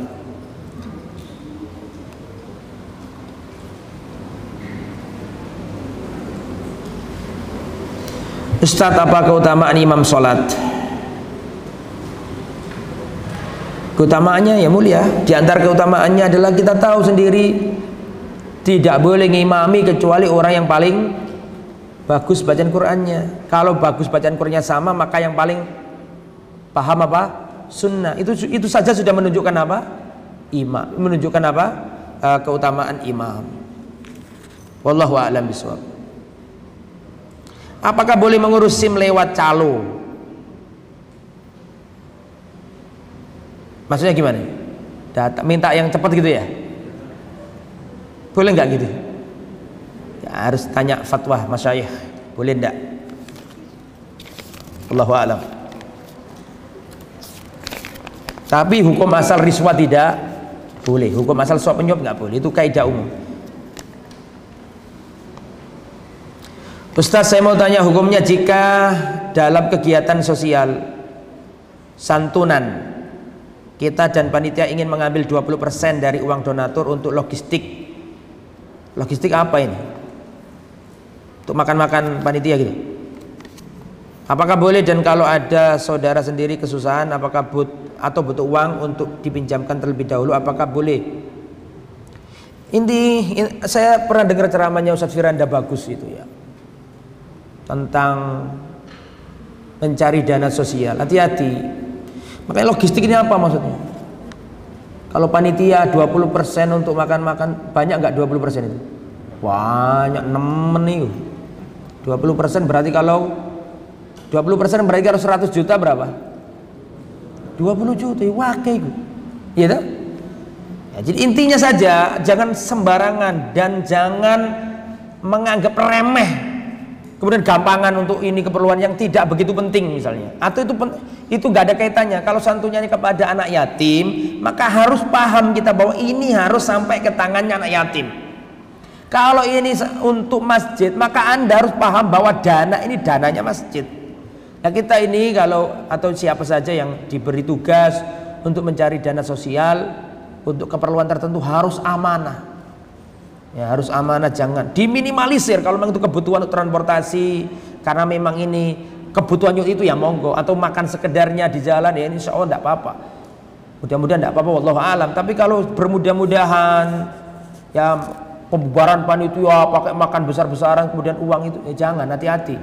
Ustadz, apa keutamaan imam sholat? Keutamaannya ya mulia. Di antara keutamaannya adalah kita tahu sendiri tidak boleh ngimami kecuali orang yang paling bagus bacaan Qur'annya. Kalau bagus bacaan Qur'annya sama, maka yang paling paham apa? Sunnah. Itu saja sudah menunjukkan apa? Imam. Menunjukkan apa? Keutamaan imam. Wallahu a'lam bishawab. Apakah boleh mengurus SIM lewat calo? Maksudnya gimana? Minta yang cepat gitu ya? Boleh nggak gitu? Ya, harus tanya fatwa masyayikh. Boleh nggak? Allahu a'lam. Tapi hukum asal riswah tidak boleh. Hukum asal suap penyuap nggak boleh. Itu kaidah umum. Ustaz, saya mau tanya hukumnya jika dalam kegiatan sosial santunan kita dan panitia ingin mengambil 20% dari uang donatur untuk logistik. Logistik apa ini? Untuk makan-makan panitia gitu. Apakah boleh, dan kalau ada saudara sendiri kesusahan apakah butuh uang untuk dipinjamkan terlebih dahulu, apakah boleh? Saya pernah dengar ceramahnya Ustaz Firanda bagus itu ya, tentang mencari dana sosial. Hati-hati. Makanya logistik ini apa maksudnya? Kalau panitia 20% untuk makan-makan, banyak nggak 20% itu? Banyak, nemen nih. 20% berarti kalau 20% berarti kalau 100 juta berapa? 20 juta, wakil itu. Iya tak? Ya, jadi intinya saja jangan sembarangan dan jangan menganggap remeh. Kemudian gampangan untuk ini keperluan yang tidak begitu penting misalnya. Atau itu nggak ada kaitannya. Kalau santunnya kepada anak yatim, maka harus paham kita bahwa ini harus sampai ke tangannya anak yatim. Kalau ini untuk masjid, maka Anda harus paham bahwa dana ini dananya masjid. Nah kita ini atau siapa saja yang diberi tugas untuk mencari dana sosial untuk keperluan tertentu harus amanah. Ya, harus amanah, jangan diminimalisir. Kalau memang itu kebutuhan untuk transportasi, karena memang ini kebutuhannya itu ya monggo, atau makan sekedarnya di jalan ya insya Allah tidak apa-apa. Mudah-mudahan tidak apa-apa, wallahu alam. Tapi kalau bermudah-mudahan ya pembubaran panitia pakai makan besar-besaran kemudian uang itu, ya jangan, hati-hati.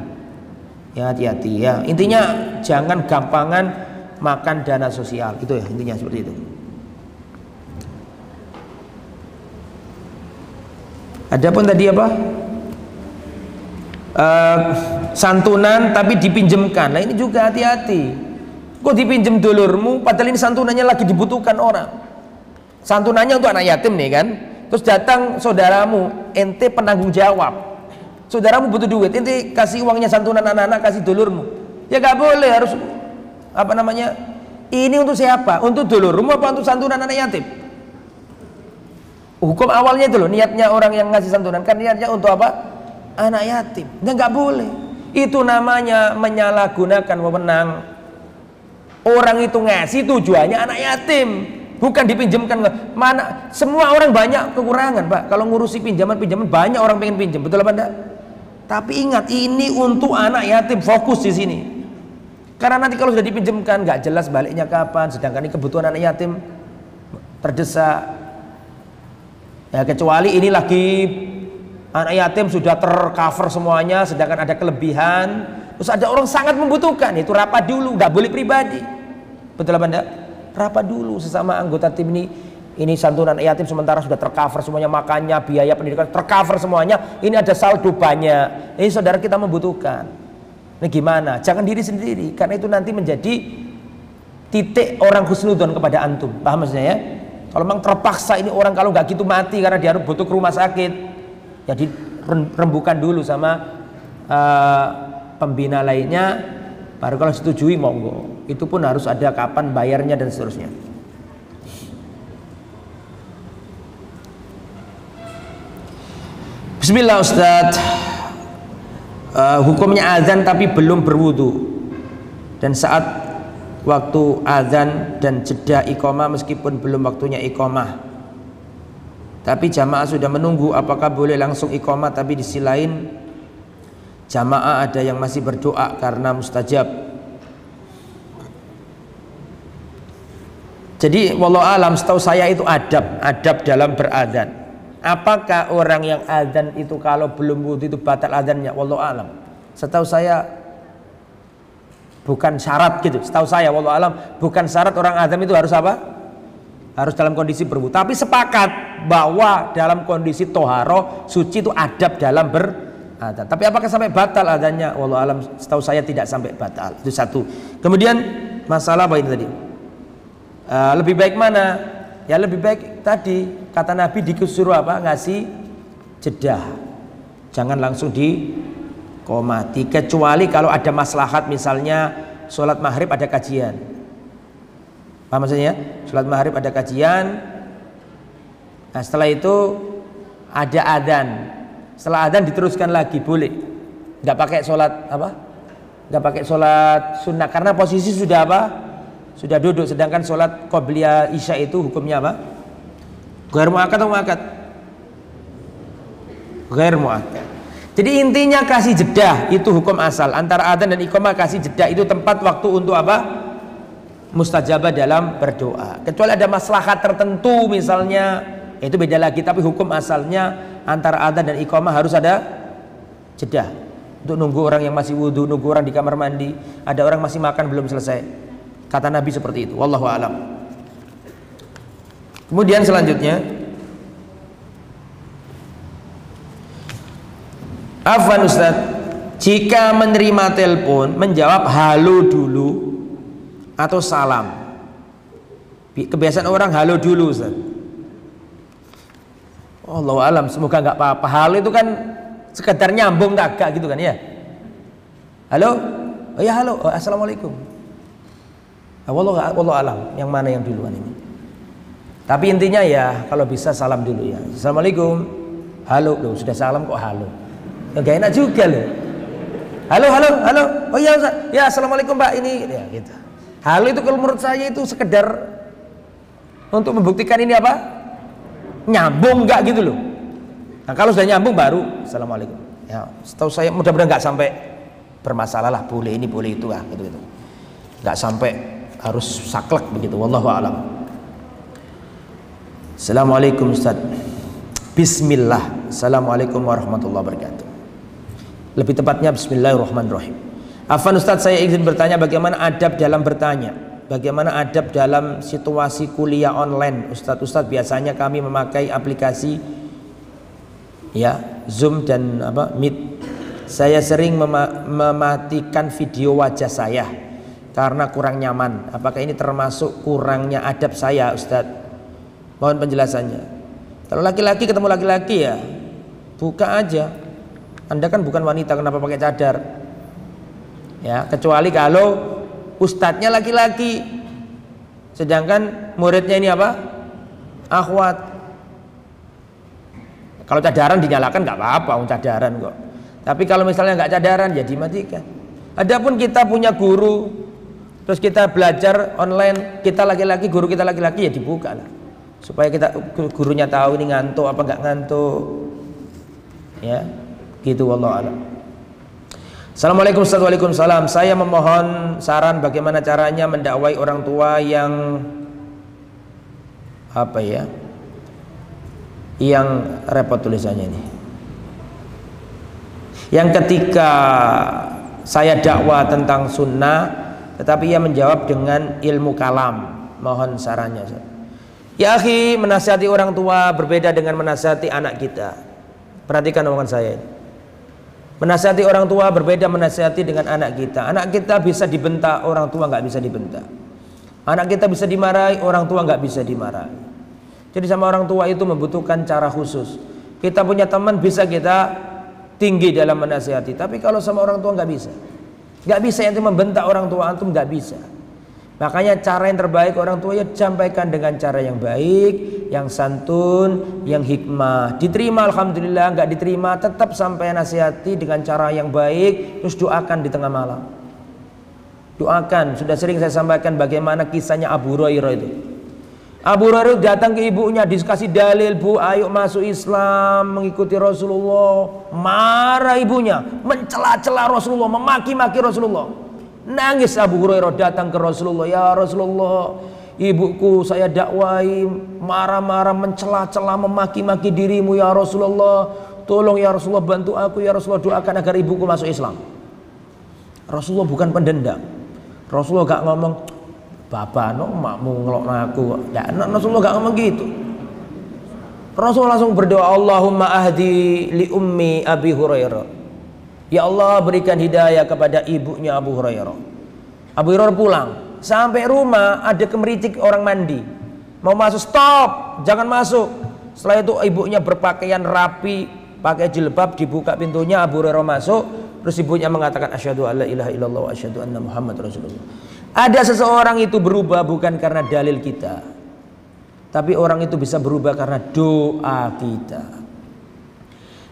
Ya hati-hati ya. Intinya jangan gampangan makan dana sosial. Itu ya intinya seperti itu. Adapun tadi apa? Santunan tapi dipinjemkan. Nah ini juga hati-hati. Kok dipinjem dulurmu padahal ini santunannya lagi dibutuhkan orang. Santunannya untuk anak yatim nih kan. Terus datang saudaramu, ente penanggung jawab. Saudaramu butuh duit, ente kasih uangnya santunan anak-anak, kasih dulurmu. Ya gak boleh, harus apa namanya? Ini untuk siapa? Untuk dulurmu apa untuk santunan anak yatim? Hukum awalnya itu loh, niatnya orang yang ngasih santunan kan niatnya untuk apa? Anak yatim. Dan nggak boleh. Itu namanya menyalahgunakan wewenang. Orang itu ngasih tujuannya anak yatim, bukan dipinjamkan. Mana semua orang banyak kekurangan, Pak. Kalau ngurusi pinjaman-pinjaman banyak orang pengen pinjam, betul apa enggak? Tapi ingat ini untuk anak yatim, fokus di sini. Karena nanti kalau sudah dipinjamkan nggak jelas baliknya kapan, sedangkan ini kebutuhan anak yatim terdesak. Ya kecuali ini lagi anak yatim sudah tercover semuanya, sedangkan ada kelebihan, terus ada orang sangat membutuhkan, itu rapat dulu, nggak boleh pribadi, betul apa enggak? Rapat dulu sesama anggota tim ini santunan anak yatim sementara sudah tercover semuanya, makannya, biaya pendidikan tercover semuanya, ini ada saldo banyak, ini saudara kita membutuhkan, ini gimana? Jangan diri sendiri, karena itu nanti menjadi titik orang husnudon kepada antum, paham maksudnya ya? Kalau memang terpaksa ini orang kalau nggak gitu mati karena dia harus butuh ke rumah sakit, ya dirembukan dulu sama pembina lainnya, baru kalau setujui monggo. Itu pun harus ada kapan bayarnya dan seterusnya. Bismillah Ustadz. Hukumnya azan tapi belum berwudu, dan saat waktu azan dan jeda iqamah meskipun belum waktunya iqamah, tapi jamaah sudah menunggu, apakah boleh langsung iqamah? Tapi di sisi lain jamaah ada yang masih berdoa karena mustajab. Jadi wallahu alam, setahu saya itu adab dalam berazan. Apakah orang yang azan itu kalau belum wudu itu batal azannya? Wallahu alam, setahu saya bukan syarat gitu. Setahu saya wallahu alam bukan syarat orang azan itu harus apa? Harus dalam kondisi berwudu. Tapi sepakat bahwa dalam kondisi toharoh suci itu adab dalam berazan. Tapi apakah sampai batal azannya? Wallahu alam, setahu saya tidak sampai batal. Itu satu. Kemudian masalah apa ini tadi? Lebih baik mana? Ya lebih baik tadi kata Nabi disuruh apa? Ngasih jeda. Jangan langsung dikomati, kecuali kalau ada maslahat, misalnya sholat maghrib ada kajian. Paham maksudnya? Sholat maghrib ada kajian. Nah setelah itu ada adzan. Setelah adzan diteruskan lagi, boleh. Nggak pakai sholat apa? Nggak pakai sholat sunnah karena posisi sudah apa? Sudah duduk. Sedangkan sholat qobliyah isya itu hukumnya apa? Ghair muakkad atau muakkad? Ghair muakkad. Jadi intinya kasih jeda itu hukum asal. Antara adzan dan iqamah kasih jeda itu tempat waktu untuk apa? Mustajabah dalam berdoa. Kecuali ada maslahat tertentu misalnya, itu beda lagi. Tapi hukum asalnya antara adzan dan iqamah harus ada jeda. Untuk nunggu orang yang masih wudu, nunggu orang di kamar mandi, ada orang masih makan belum selesai. Kata Nabi seperti itu. Wallahu a'lam. Kemudian selanjutnya, afwan Ustaz, jika menerima telepon menjawab halo dulu atau salam. Kebiasaan orang halo dulu Ustaz. Wallahu alam, semoga nggak apa-apa. Halo itu kan sekedar nyambung kagak gitu kan ya. Halo? Oh ya halo. Oh, assalamualaikum. Wallahu alam, yang mana yang duluan ini. Tapi intinya ya kalau bisa salam dulu ya. Assalamualaikum. Halo, loh sudah salam kok halo. Ya gak enak juga loh. Halo. Oh iya Ustaz. Ya assalamualaikum Pak, ini ya gitu. Halo itu kalau menurut saya itu sekedar untuk membuktikan ini apa? Nyambung enggak gitu loh. Nah kalau sudah nyambung baru assalamualaikum. Ya setahu saya mudah-mudahan nggak sampai bermasalah lah. Boleh ini boleh itu lah gitu. Nggak sampai harus saklek begitu. Wallahu a'lam. Assalamualaikum Ustaz. Bismillah. Assalamualaikum warahmatullahi wabarakatuh. Lebih tepatnya bismillahirrahmanirrahim. Afwan Ustadz, saya izin bertanya bagaimana adab dalam bertanya, bagaimana adab dalam situasi kuliah online. Ustadz biasanya kami memakai aplikasi ya Zoom dan Meet. Saya sering mematikan video wajah saya karena kurang nyaman. Apakah ini termasuk kurangnya adab saya, Ustadz? Mohon penjelasannya. Kalau laki-laki ketemu laki-laki ya buka aja. Anda kan bukan wanita, kenapa pakai cadar? Ya, kecuali kalau ustadznya laki-laki, sedangkan muridnya ini apa? Akhwat. Kalau cadaran dinyalakan nggak apa-apa, cadaran kok. Tapi kalau misalnya nggak cadaran ya dimatikan. Adapun kita punya guru, terus kita belajar online, kita laki-laki, guru kita laki-laki ya dibuka lah, supaya kita gurunya tahu ini ngantuk apa nggak ngantuk. Ya, gitu wallahu a'lam. Assalamualaikum Ustaz. Waalaikumsalam. Saya memohon saran bagaimana caranya mendakwai orang tua yang yang repot tulisannya ini. Yang ketika saya dakwah tentang sunnah, tetapi ia menjawab dengan ilmu kalam. Mohon sarannya Ustaz. Ya akhi, menasihati orang tua berbeda dengan menasihati anak kita. Perhatikan omongan saya ini. Menasihati orang tua berbeda menasihati dengan anak kita. Anak kita bisa dibentak, orang tua nggak bisa dibentak. Anak kita bisa dimarahi, orang tua nggak bisa dimarahi. Jadi sama orang tua itu membutuhkan cara khusus. Kita punya teman bisa kita tinggi dalam menasihati, tapi kalau sama orang tua nggak bisa. Nggak bisa yang itu membentak orang tua antum, nggak bisa. Makanya cara yang terbaik orang tua ya sampaikan dengan cara yang baik, yang santun, yang hikmah. Diterima alhamdulillah, nggak diterima tetap sampai nasihati dengan cara yang baik, terus doakan di tengah malam. Doakan. Sudah sering saya sampaikan bagaimana kisahnya Abu Hurairah itu. Abu Hurairah datang ke ibunya, dikasih dalil, "Bu, ayo masuk Islam, mengikuti Rasulullah." Marah ibunya, mencela-cela Rasulullah, memaki-maki Rasulullah. Nangis Abu Hurairah datang ke Rasulullah, "Ya Rasulullah, ibuku saya dakwai marah-marah, mencela-cela, memaki-maki dirimu ya Rasulullah. Tolong ya Rasulullah, bantu aku ya Rasulullah, doakan agar ibuku masuk Islam." Rasulullah bukan pendendam. Rasulullah gak ngomong, "Bapak no makmu ngelok aku." Ya, Rasulullah gak ngomong gitu. Rasulullah langsung berdoa, "Allahumma ahdi li ummi Abi Hurairah." Ya Allah, berikan hidayah kepada ibunya Abu Hurairah. Abu Hurairah pulang, sampai rumah ada kemericik orang mandi. Mau masuk, stop, jangan masuk. Setelah itu ibunya berpakaian rapi, pakai jilbab, dibuka pintunya, Abu Hurairah masuk. Terus ibunya mengatakan, "Asyhadu alla ilaha illallah wa asyhadu anna Muhammad Rasulullah." Ada seseorang itu berubah bukan karena dalil kita, tapi orang itu bisa berubah karena doa kita.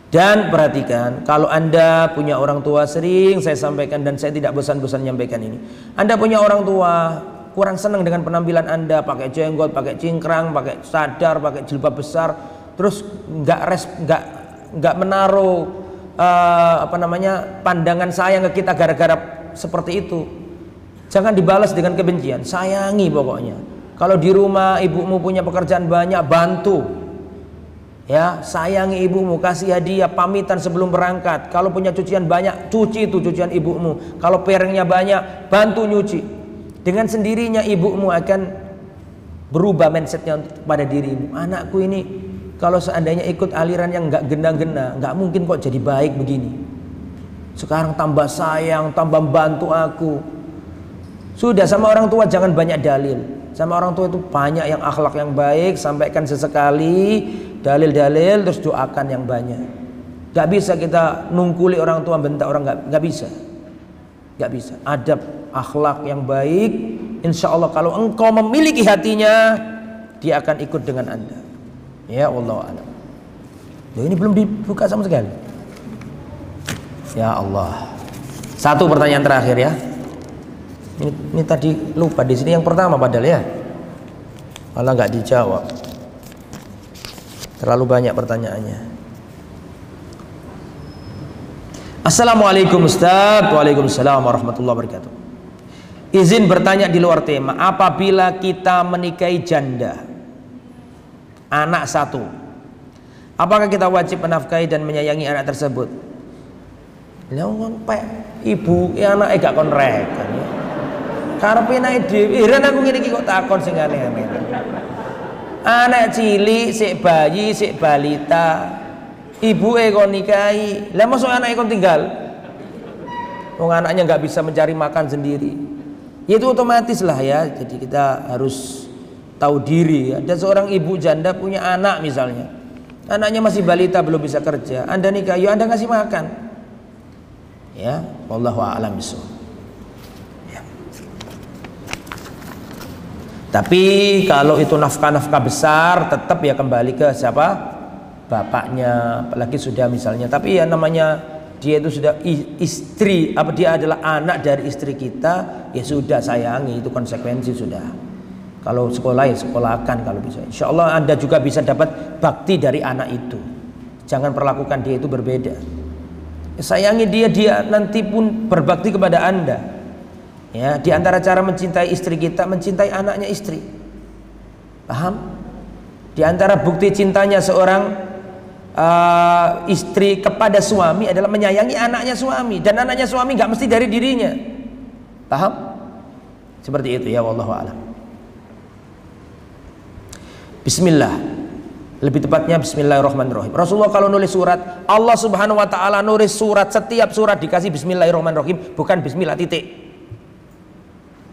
Dan perhatikan, kalau Anda punya orang tua, sering saya sampaikan dan saya tidak bosan-bosan menyampaikan ini. Anda punya orang tua kurang senang dengan penampilan Anda, pakai jenggot, pakai cingkrang, pakai sadar, pakai jilbab besar, terus nggak menaruh pandangan sayang ke kita gara-gara seperti itu. Jangan dibalas dengan kebencian, sayangi pokoknya. Kalau di rumah ibumu punya pekerjaan banyak, bantu. Ya, sayangi ibumu, kasih hadiah, pamitan sebelum berangkat. Kalau punya cucian banyak, cuci itu cucian ibumu. Kalau piringnya banyak, bantu nyuci. Dengan sendirinya ibumu akan berubah mindsetnya pada dirimu. Anakku ini kalau seandainya ikut aliran yang nggak gena-gena, nggak mungkin kok jadi baik begini. Sekarang tambah sayang, tambah bantu aku. Sudah, sama orang tua jangan banyak dalil. Sama orang tua itu banyak yang akhlak yang baik, sampaikan sesekali dalil-dalil, terus doakan yang banyak. Gak bisa kita nungkuli orang tua, bentak orang, gak bisa. Gak bisa. Adab akhlak yang baik, insya Allah kalau engkau memiliki hatinya, dia akan ikut dengan Anda. Ya Allah a'lam. Ini belum dibuka sama sekali. Ya Allah. Satu pertanyaan terakhir ya. Ini tadi lupa di sini yang pertama padahal ya. Malah nggak dijawab. Terlalu banyak pertanyaannya. Assalamualaikum Ustaz. Waalaikumsalam warahmatullahi wabarakatuh. Izin bertanya di luar tema. Apabila kita menikahi janda, anak satu, apakah kita wajib menafkahi dan menyayangi anak tersebut? ibu anake gak kon rekan ya. Karepe anake dhewe heran aku ngene iki kok takon sing aneh-aneh. Anak cilik sik bayi sik balita ibuke kon nikahi, lah mosok anake kon tinggal wong anaknya nggak bisa mencari makan sendiri ya, itu otomatis lah ya. Jadi kita harus tahu diri ya. Dan seorang ibu janda punya anak misalnya, anaknya masih balita belum bisa kerja, Anda nikah, ya Anda ngasih makan ya. Wallahu a'lam bishawab ya. Tapi kalau itu nafkah-nafkah besar tetap ya kembali ke siapa? Bapaknya, apalagi sudah misalnya. Tapi ya namanya dia itu sudah istri, apa dia adalah anak dari istri kita, ya sudah sayangi, itu konsekuensi sudah. Kalau sekolah ya sekolahkan kalau bisa. Insya Allah Anda juga bisa dapat bakti dari anak itu. Jangan perlakukan dia itu berbeda. Ya, sayangi dia, dia nanti pun berbakti kepada Anda. Ya, di antara cara mencintai istri kita, mencintai anaknya istri. Paham? Di antara bukti cintanya seorang istri kepada suami adalah menyayangi anaknya suami, dan anaknya suami nggak mesti dari dirinya. Paham? Seperti itu ya, wallahu a'lam. Bismillah, lebih tepatnya Bismillahirrahmanirrahim. Rasulullah kalau nulis surat, Allah Subhanahu wa taala nulis surat, setiap surat dikasih Bismillahirrahmanirrahim, bukan bismillah titik.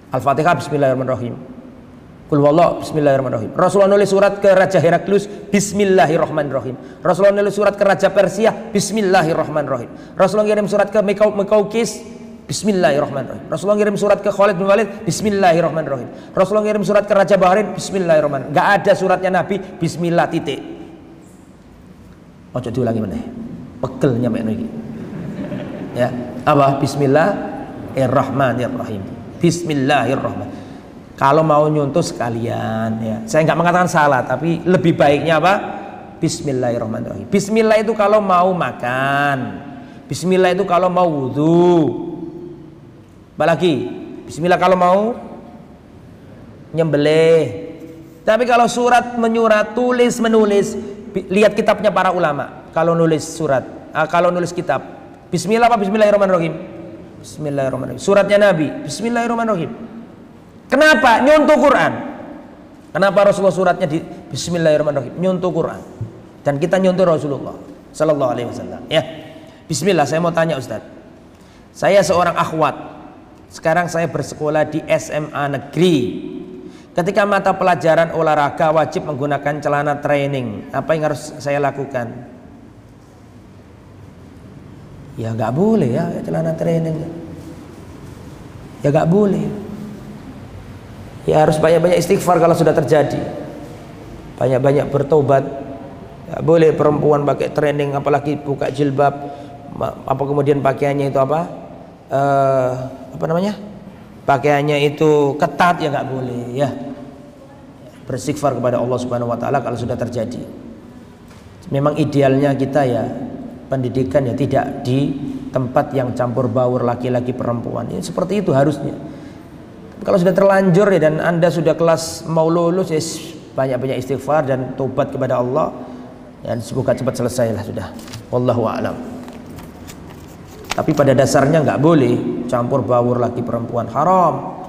Al-Fatihah Bismillahirrahmanirrahim, Qul huwallahu Bismillahirrahmanirrahim. Rasulullah nulis surat ke Raja Heraklius Bismillahirrahmanirrahim. Rasulullah nulis surat ke Raja Persia Bismillahirrahmanirrahim. Rasulullah ngirim surat ke Mekaukis Bismillahirrahmanirrahim. Rasulullah ngirim surat ke Khalid bin Walid Bismillahirrahmanirrahim. Rasulullah ngirim surat ke Raja Bahrain Bismillahirrahmanirrahim. Gak ada suratnya Nabi Bismillah titik. Ojo diulangi mana? Pegel nyampe iki. Ya, apa? Bismillahirrahmanirrahim. Bismillahirrahmanirrahim. Kalau mau nyuntuh sekalian ya. Saya nggak mengatakan salah, tapi lebih baiknya apa? Bismillahirrahmanirrahim. Bismillah itu kalau mau makan. Bismillah itu kalau mau wudhu. Apalagi? Bismillah kalau mau nyembelih. Tapi kalau surat menyurat, tulis menulis, lihat kitabnya para ulama. Kalau nulis surat, kalau nulis kitab, Bismillah apa Bismillahirrahmanirrahim? Bismillahirrahmanirrahim. Suratnya Nabi, Bismillahirrahmanirrahim. Kenapa? Nyuntuh Quran. Kenapa Rasulullah suratnya di Bismillahirrahmanirrahim? Nyuntuh Quran. Dan kita nyuntuh Rasulullah Sallallahu Alaihi Wasallam. Ya. Bismillah. Saya mau tanya Ustaz. Saya seorang akhwat. Sekarang saya bersekolah di SMA negeri. Ketika mata pelajaran olahraga wajib menggunakan celana training. Apa yang harus saya lakukan? Ya nggak boleh ya celana training. Ya nggak boleh. Ya harus banyak-banyak istighfar kalau sudah terjadi. Banyak-banyak bertobat. Ya, boleh perempuan pakai training, apalagi buka jilbab, apa kemudian pakaiannya itu apa? Apa namanya? Pakaiannya itu ketat, ya nggak boleh ya. Beristighfar kepada Allah Subhanahu wa taala kalau sudah terjadi. Memang idealnya kita ya pendidikan ya tidak di tempat yang campur baur laki-laki perempuan. Ya, seperti itu harusnya. Kalau sudah terlanjur ya dan Anda sudah kelas mau lulus ya banyak-banyak istighfar dan tobat kepada Allah dan semoga cepat selesai lah sudah. Wallahu a'lam. Tapi pada dasarnya nggak boleh campur baur laki perempuan, haram.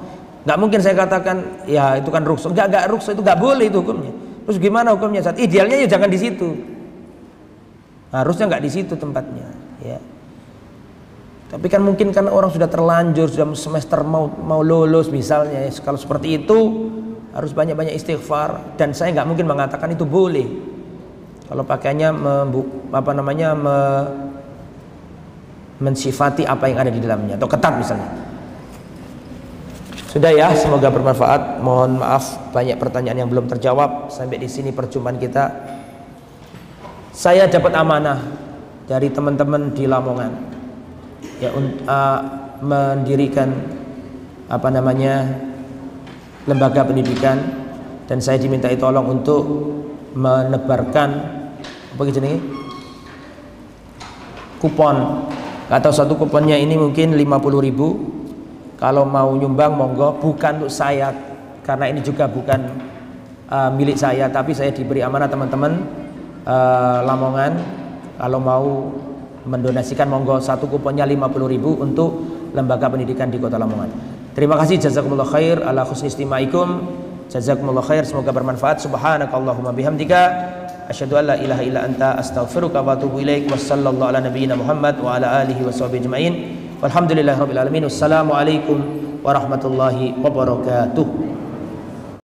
Nggak mungkin saya katakan ya itu kan rukhsah. Nggak rukhsah, itu nggak boleh itu hukumnya. Terus gimana hukumnya? Saat idealnya ya jangan di situ. Harusnya nggak di situ tempatnya ya. Tapi kan mungkin kan orang sudah terlanjur, sudah semester mau lulus misalnya, kalau seperti itu harus banyak-banyak istighfar. Dan saya nggak mungkin mengatakan itu boleh kalau pakaiannya mensifati apa yang ada di dalamnya atau ketat misalnya. Sudah ya, semoga bermanfaat. Mohon maaf banyak pertanyaan yang belum terjawab. Sampai di sini perjumpaan kita. Saya dapat amanah dari teman-teman di Lamongan ya, mendirikan apa namanya lembaga pendidikan, dan saya dimintai tolong untuk menebarkan apa gitu nih kupon, atau satu kuponnya ini mungkin 50.000. Kalau mau nyumbang monggo, bukan untuk saya karena ini juga bukan milik saya, tapi saya diberi amanah teman-teman Lamongan. Kalau mau mendonasikan monggo, satu kuponnya 50.000 untuk lembaga pendidikan di Kota Lamongan. Terima kasih, jazakumullah khair ala husni istimaikum. Jazakumullah khair, semoga bermanfaat. Subhanakallahumma bihamdika asyhadu an la ilaha illa anta astaghfiruka wa atubu ilaik. Wassallallahu ala nabiyyina Muhammad wa ala alihi washabbihi ajmain. Walhamdulillahirabbil alamin. Wassalamualaikum warahmatullahi wabarakatuh.